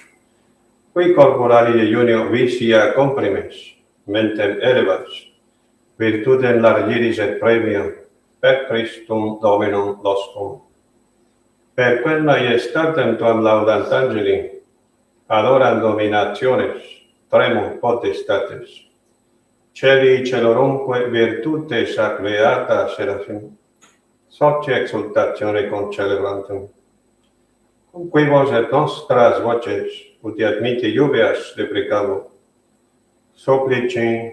qui corporali junio vicia comprimes, mentem elevas, virtutem largiris et premium, per Christum Dominum nostrum. Per quem maiestatem tuam laudant angeli, adorant dominationes, tremum potestates, celi celorumque virtutes ac beata serafim, socie exultatione concelebrantum. Cum quibus et nostras voces, ut admite iubeas deprecabo, supplici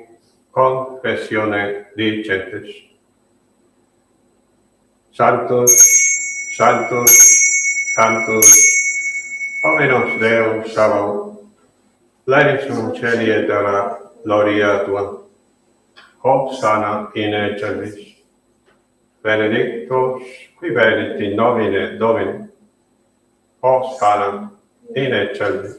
confessione dicentes. Sanctus, Sanctus, Sanctus, Dominus Deus Sabaoth, plenius in celi et terra gloria tua. Hosanna in excelsis. Benedictus qui venit in nomine Domini. Hosanna in excelsis.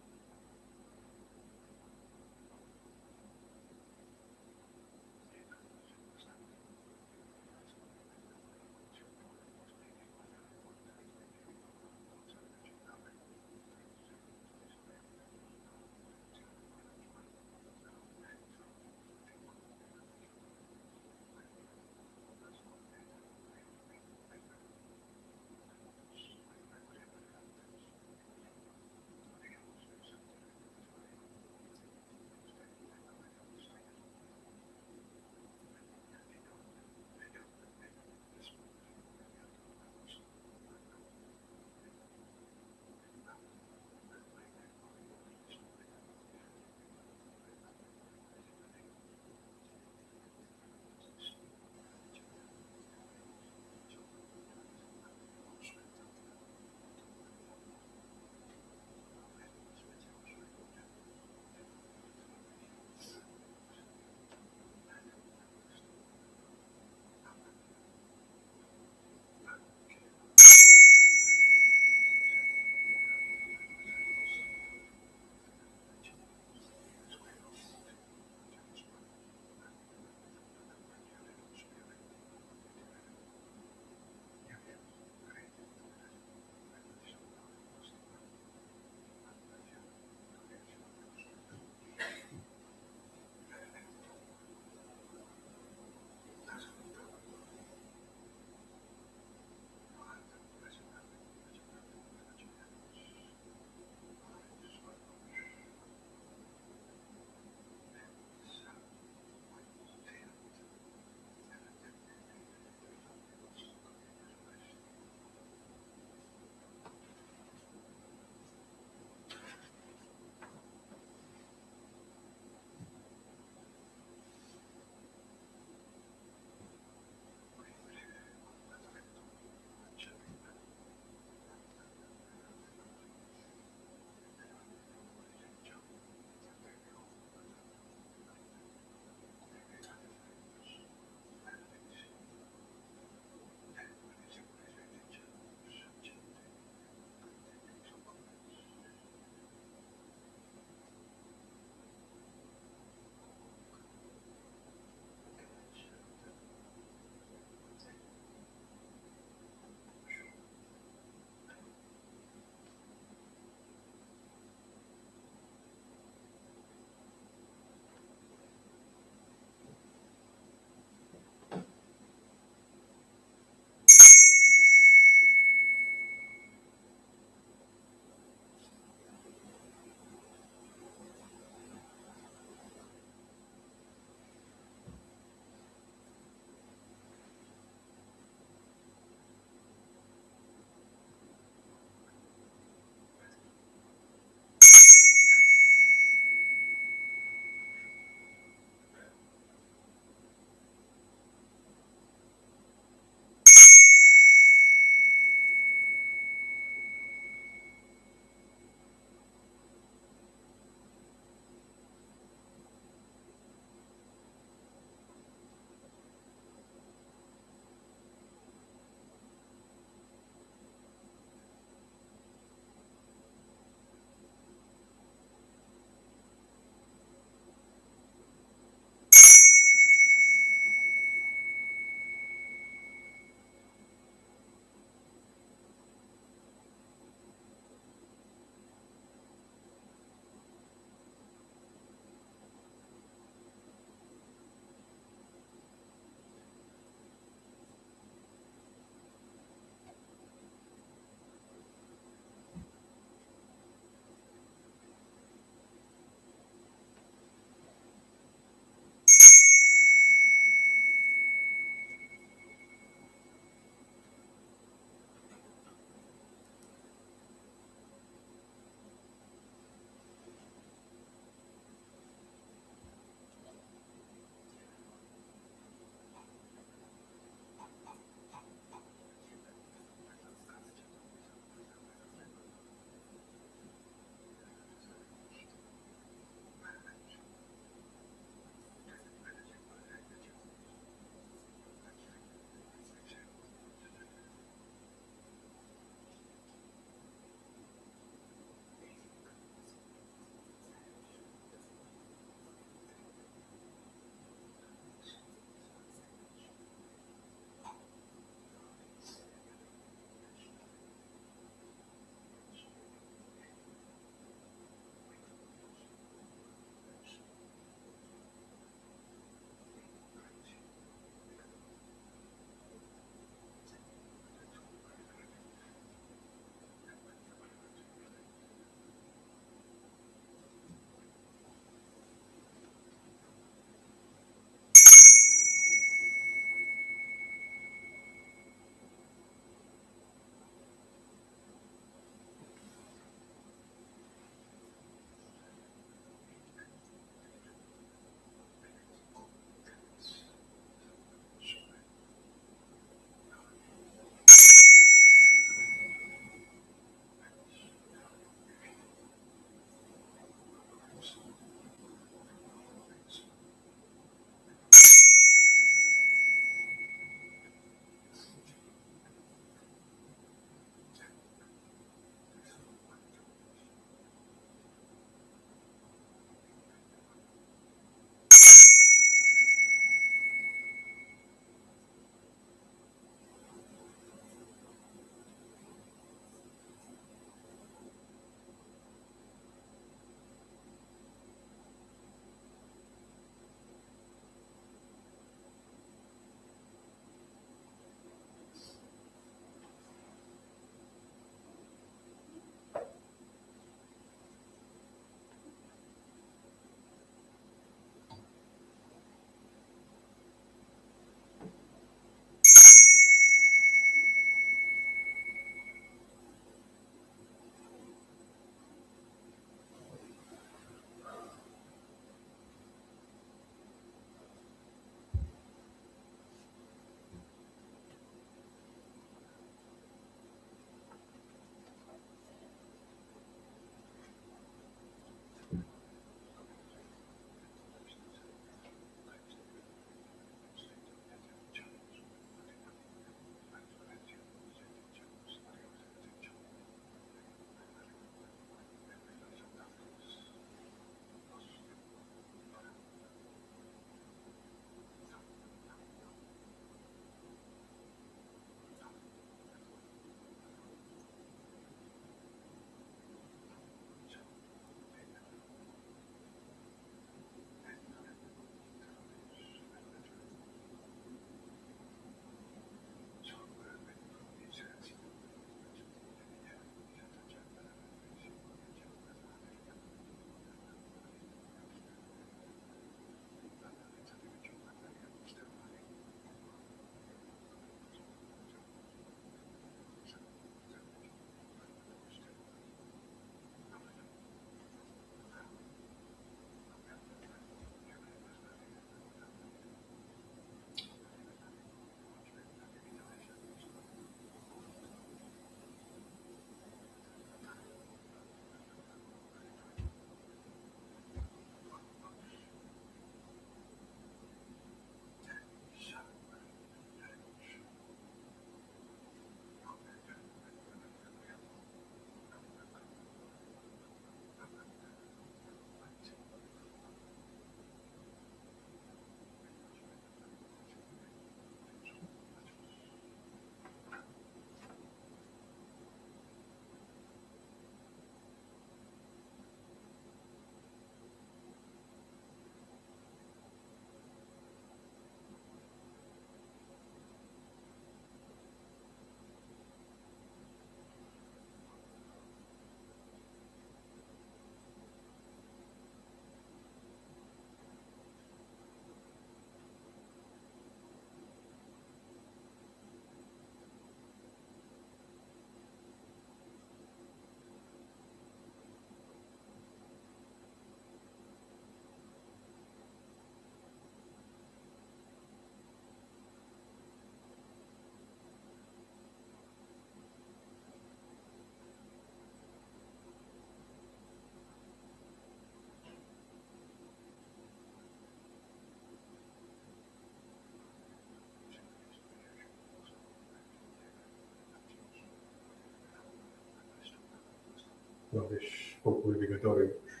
nobis populi peccatoribus,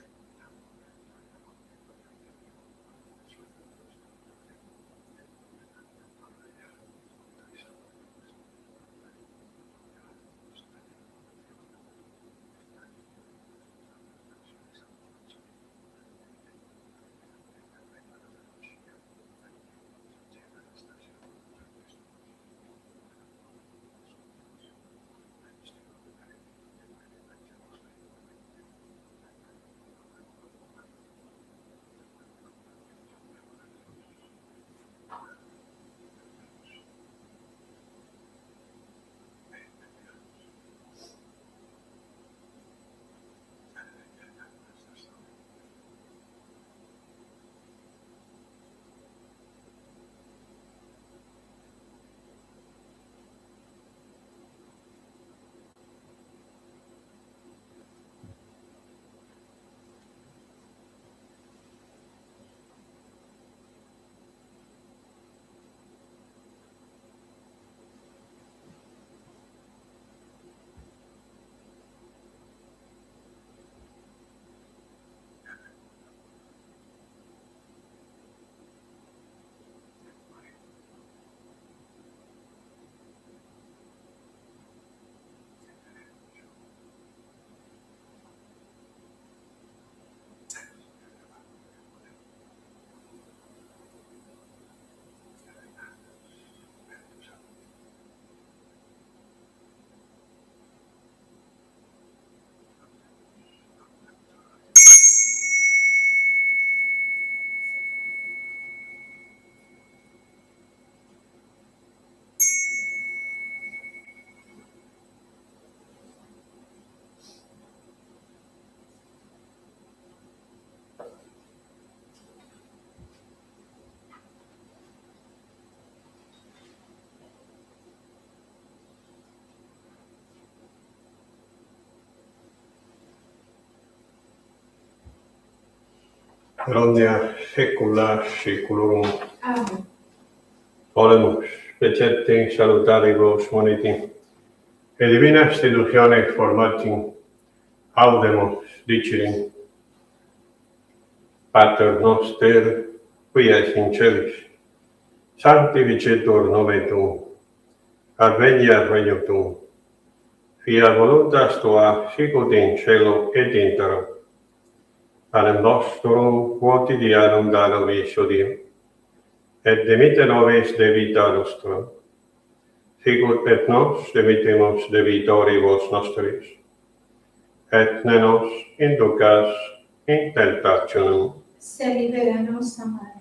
per omnia saecula saeculorum. Amén. Oremus, pecete salutaribus moniti, e divina institutione formati, audemus dicere, Pater noster, qui es in celis, sanctificetur nomen tuum, adveniat regnum tuum, fiat voluntas tua sicut in cielo et in terra. Panem nostrum quotidianum da nobis hodie, et dimitte nobis debita nostra, sicut et nos dimittimus debitoribus nostris, et ne nos inducas in tentationem, Se libéranos, amado.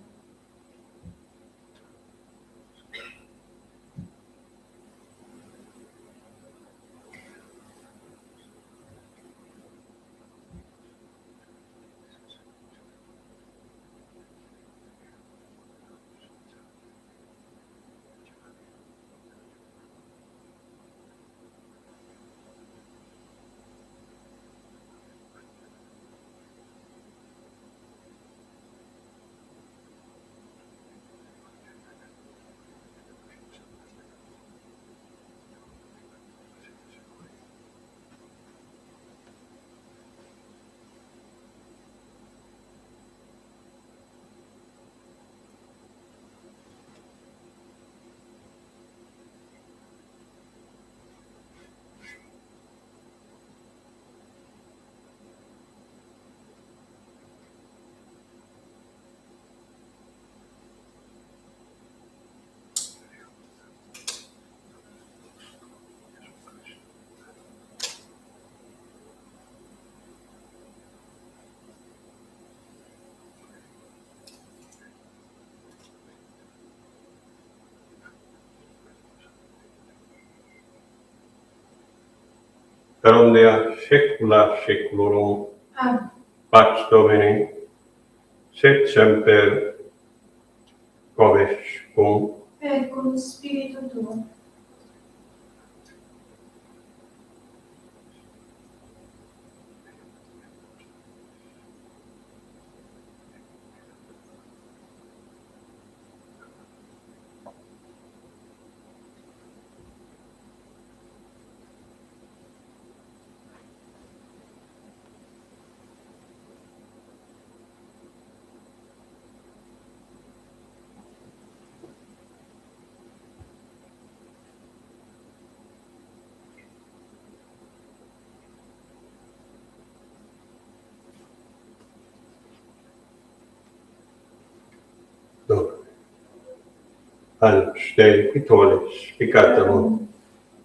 per omnia saecula saeculorum. Amén. Pax Domini, sit semper vobiscum, Et cum spiritu tuo. Anus Dei Pitolis, Peccatamum,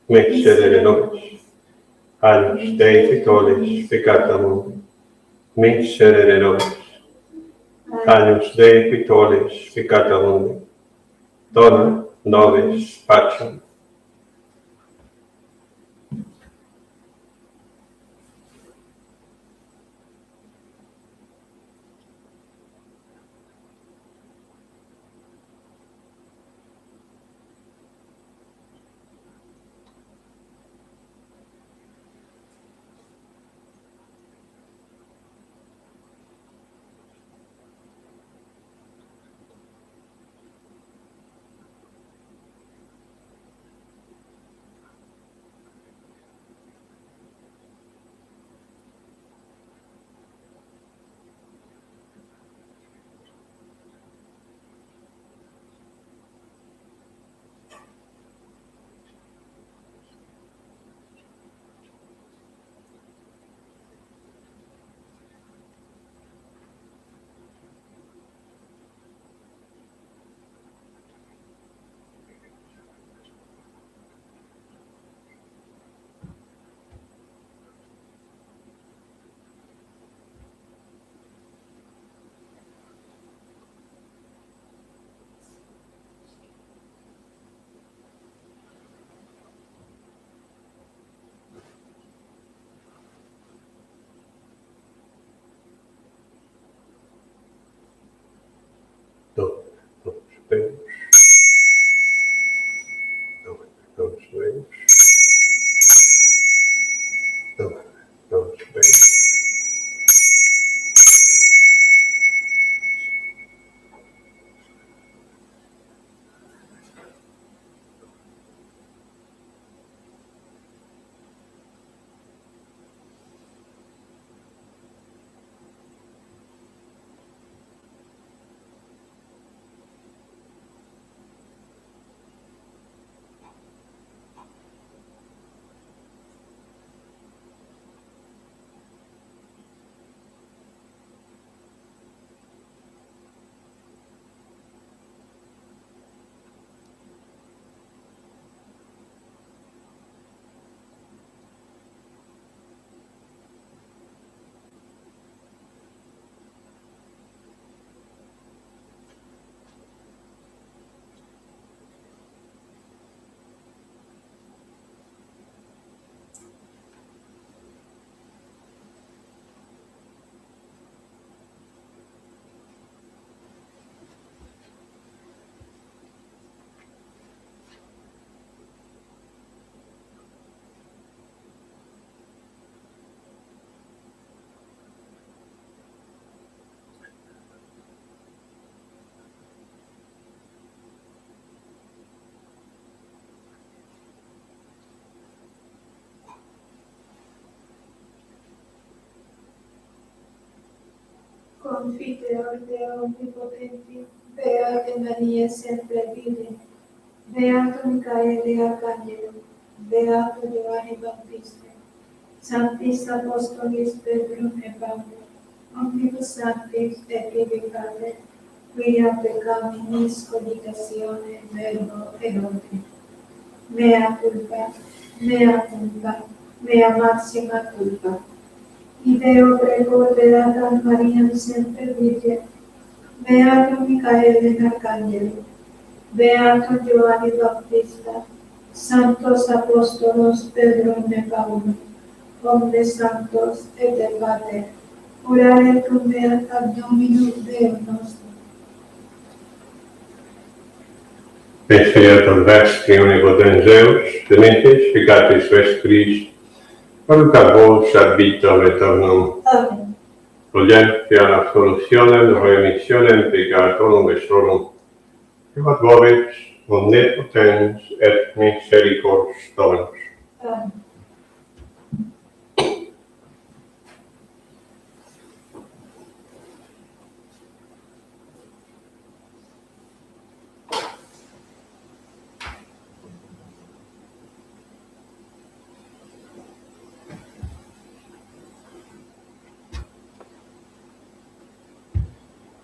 miserere nobis. Anus Dei Pitolis, Peccatamum, miserere nobis. Anus Dei Pitolis, Peccatamum, dona nobis pacem. Nos vemos. Nos vemos. Nos vemos. Confiteor de omnipotenti, Beate Maria sempre Virgen, Beato Micaele Arcangelo, Beato Giovanni Battista, Sanctis Apostolis Petrum et Pablo, omnibus sanctis et peccator, quia peccaminis cogitatione verbo et opere. Mea culpa, mea maxima culpa. Ideo prego beata Maria sempre Virgen, Beato Micaele Arcangelo, Beato Giovanni Battista, Santos Apostolos Pedro et Paulo, omnes santos et de Pater, orare pro me ad Domino Deo nostro. Fiat vestri omnipotens Deus, dementes peccatis vestris, contra vos ad vitam aeternam. Amen. Volgentia absolutionem, remissionem peccatorum vestrorum, et vobis omnipotens et misericors Dominus. Amen.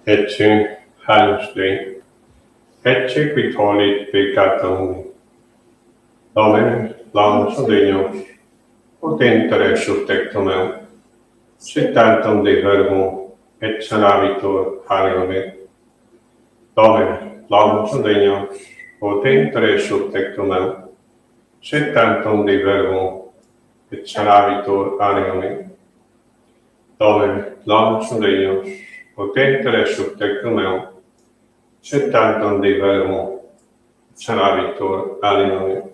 Et sum Anus Dei, ecce qui tollit peccatum. Domine, laus Deus, ut inter sub tectum meu, sit tantum de verbo et sanabitur anima me. Domine, laus Deus, ut inter sub tectum meu, sit tantum de verbo et sanabitur anima me. Domine, laus Deus, ut inter sub tectum meu, sit tantum de verbo et sanabitur anima me.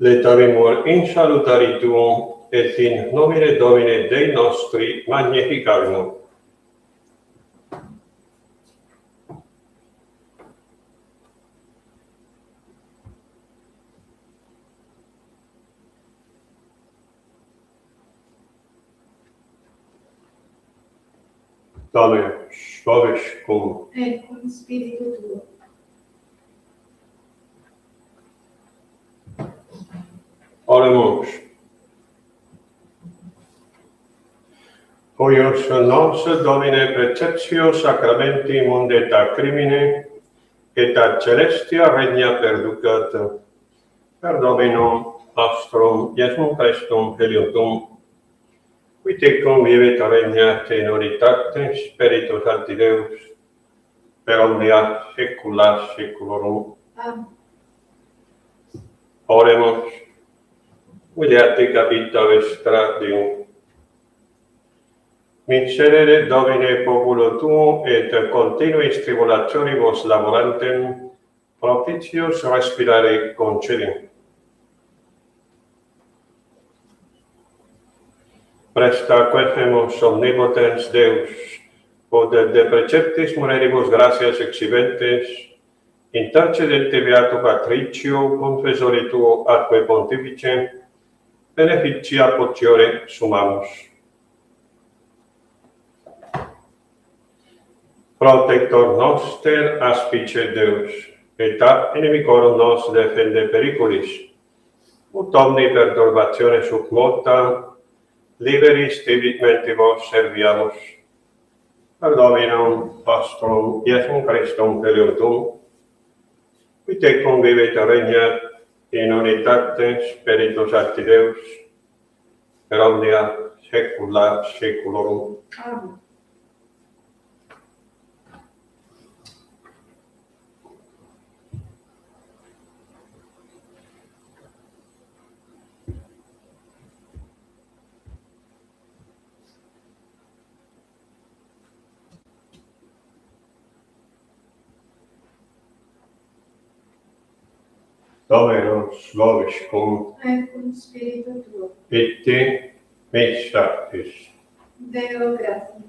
Letavimur in salutari tuum, et in nomine Domine Dei nostri magnificavimur. Domine, vobiscum. Et cum spiritu tuo. Oremus. Huius nos, Domine, preceptio sacramenti mundeta crimine, et ad celestia regna perducat, per Dominum nostrum, Iesum Christum Filium, qui tecum vivit regnat in unitate Spiritus Sancti Deus, per omnia saecula saeculorum. Amen. Oremus. Videate capita vestra Deum. Miserere Domine populo tuo, et continuis tribulationibus laborantem, propitius respirare concedi. Presta queremus omnipotens Deus, quod de preceptis mulieribus gratias exhibentes, intercedente beato Patricio, confessore tuo atque pontifice, beneficia potiore sumamus. Protector noster aspice Deus, et ad inimicorum nos defende periculis, ut omni perturbatione sub mota, liberis tebit mentibus serviamus. Per Dominum nostrum, Iesum Christum Filium tuum, qui tecum vivit regnat in unitate Spiritus Sancti Deus, per omnia saecula saeculorum. Amen. Dominus vobiscum, Et cum spiritu tuo. ite messatis. Deo gratia.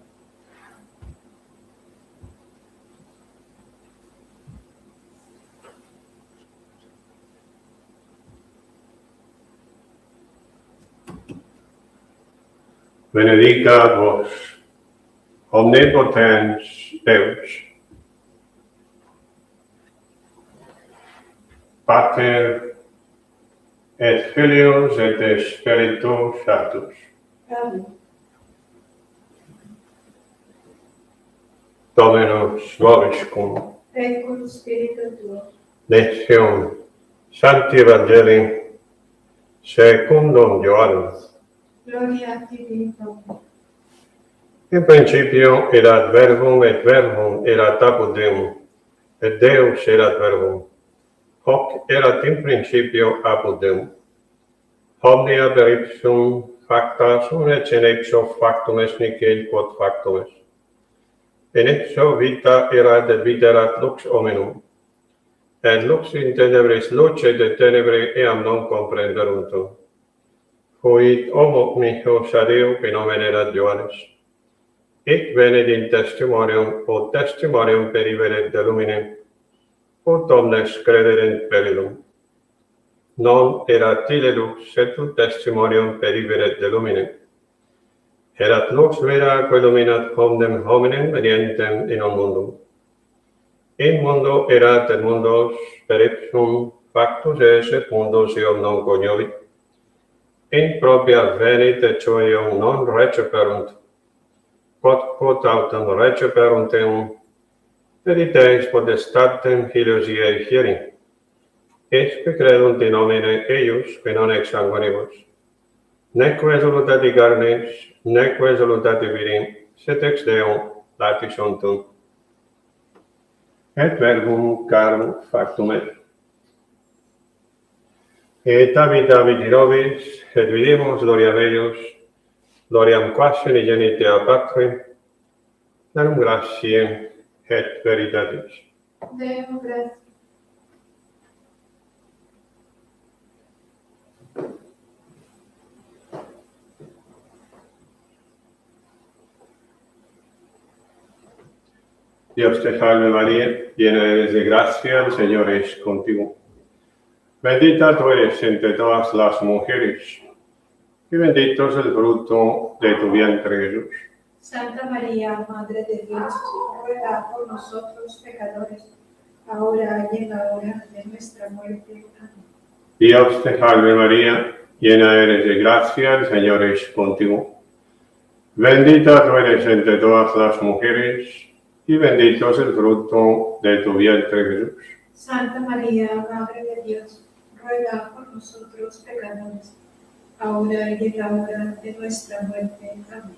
Benedicat vos, omnipotens Deus, Pater et Filius et Spiritus Sanctus. Amen. Dominus vobiscum, Et cum spiritu tuo. lectium Sancti Evangelii secundum Ioannem. Gloria a tibi, Domine. In principio erat verbum, et verbum erat apud Deum, et Deus erat verbum. Hoc erat in principio apud Deum. Omnia per ipsum facta sunt, et in ipso factum est nihil quod factum est. In ipso vita erat, et vita erat lux hominum. Et lux in tenebris luce, et tenebre eam non comprenderuntur. Fuit homo nihus ad eo, qui nomen erat Ioannes. Hic venit in testimonium, ut testimonium periveret de lumine, ut omnes crederent per illum. Non erat ille lux, et ut testimonium periveret de lumine. Erat lux vera, quae illuminat omnem hominem venientem in mundum. In mundo erat, et mundos per ipsum factus es, et mundus eum non cognovit. In propria venit, et eum non receperunt. Quod autem receperunt eum, Editeis potestatem filius iei fieri, esque credunt in nomine eius, qui non ex sanguinibus, neque exultati carnis, neque exultati viri, sed ex Deo latis untum. Et verbum carum factum est. Et habitavit in nobis, et vidimus gloria eius, gloriam quas unigenitea Patri, darum gratiae et veritatis. Deo gratia. Dios te salve María, llena eres de gracia, el Señor es contigo. Bendita tú eres entre todas las mujeres, y bendito es el fruto de tu vientre Jesús. Santa María, Madre de Dios, ruega por nosotros pecadores, ahora y en la hora de nuestra muerte. Amén. Dios te salve María, llena eres de gracia, el Señor es contigo. Bendita tú eres entre todas las mujeres, y bendito es el fruto de tu vientre Jesús. Santa María, Madre de Dios, ruega por nosotros pecadores, ahora y en la hora de nuestra muerte. Amén.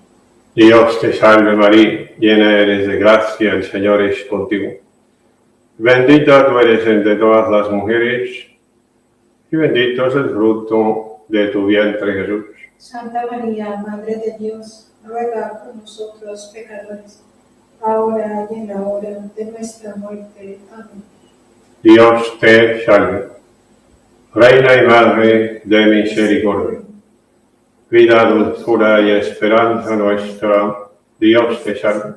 Dios te salve María, llena eres de gracia, el Señor es contigo. Bendita tú eres entre todas las mujeres, y bendito es el fruto de tu vientre Jesús. Santa María, Madre de Dios, ruega por nosotros pecadores, ahora y en la hora de nuestra muerte. Amén. Dios te salve, Reina y Madre de misericordia, vida, dulzura y esperanza nuestra, Dios te salve.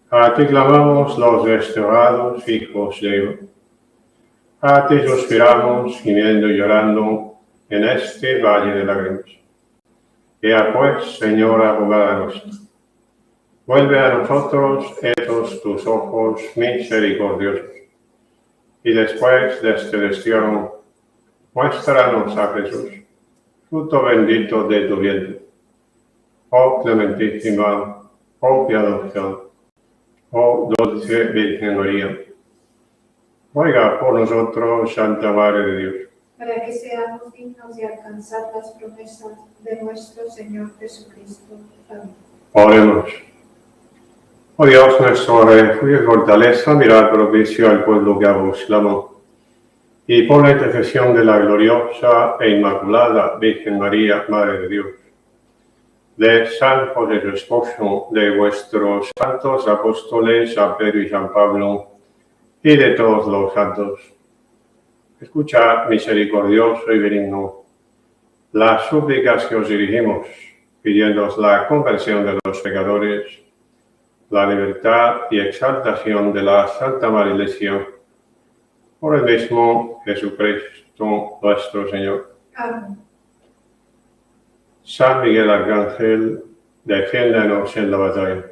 A ti clamamos los desterrados hijos de Eva. A ti suspiramos, gimiendo y llorando en este valle de lágrimas. Ea pues, Señora, abogada nuestra, vuelve a nosotros esos tus ojos misericordiosos, y después de este destierro, muéstranos a Jesús, fruto bendito de tu vientre. Oh clementísima, oh piadosa, oh dulce Virgen María, ruega por nosotros, Santa Madre de Dios, para que seamos dignos de alcanzar las promesas de nuestro Señor Jesucristo. Amén. Oremos. Oh Dios, nuestro refugio y fortaleza, mirad propicio al pueblo que a vos clamó, y por la intercesión de la gloriosa e inmaculada Virgen María, Madre de Dios, de San José su esposo, de vuestros santos apóstoles, San Pedro y San Pablo, y de todos los santos, escuchad, misericordioso y benigno, las súplicas que os dirigimos, pidiéndoos la conversión de los pecadores, la libertad y exaltación de la Santa Madre Iglesia, por el mismo Jesucristo nuestro Señor. Amén. San Miguel Arcángel, defiéndanos en la batalla.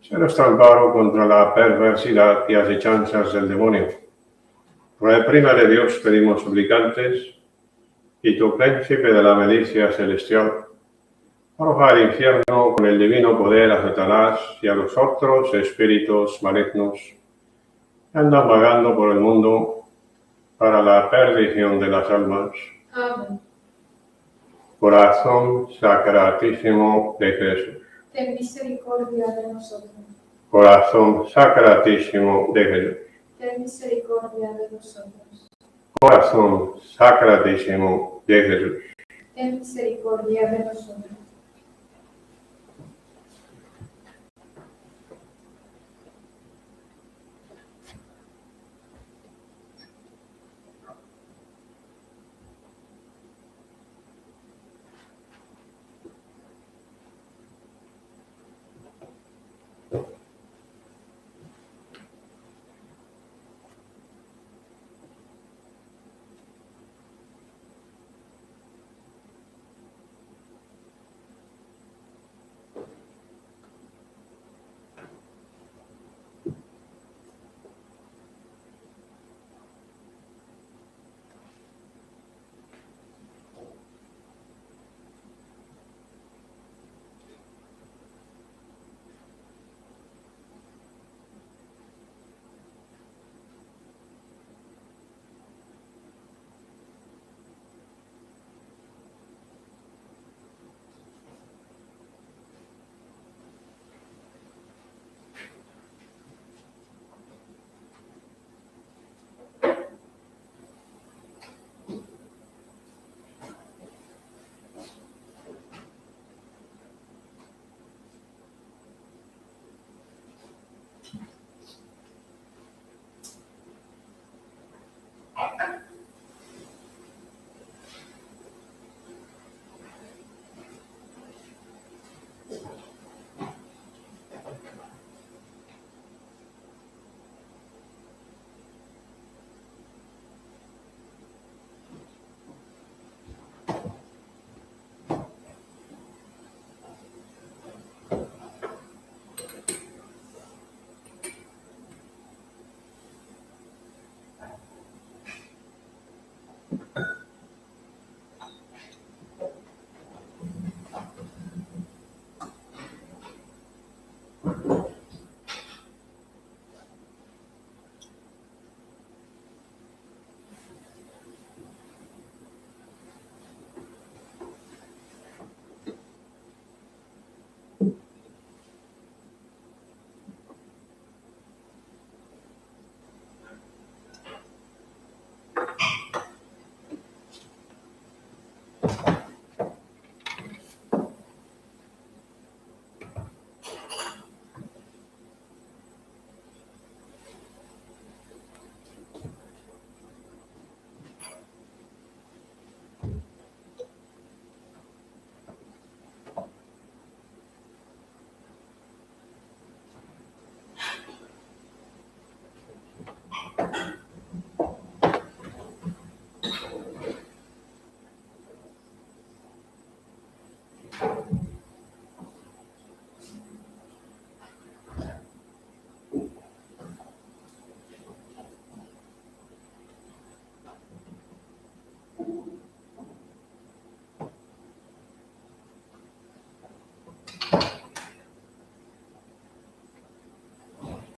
Sé nuestro amparo contra la perversidad y acechanzas del demonio. Reprímale Dios, pedimos suplicantes, y tu príncipe de la milicia celestial, arroja al infierno con el divino poder a Satanás y a los otros espíritus malignos que andan vagando por el mundo para la perdición de las almas. Amén. Corazón sacratísimo de Jesús. Ten misericordia de nosotros. Corazón sacratísimo de Jesús. Ten misericordia de nosotros. Corazón sacratísimo de Jesús. Ten misericordia de nosotros.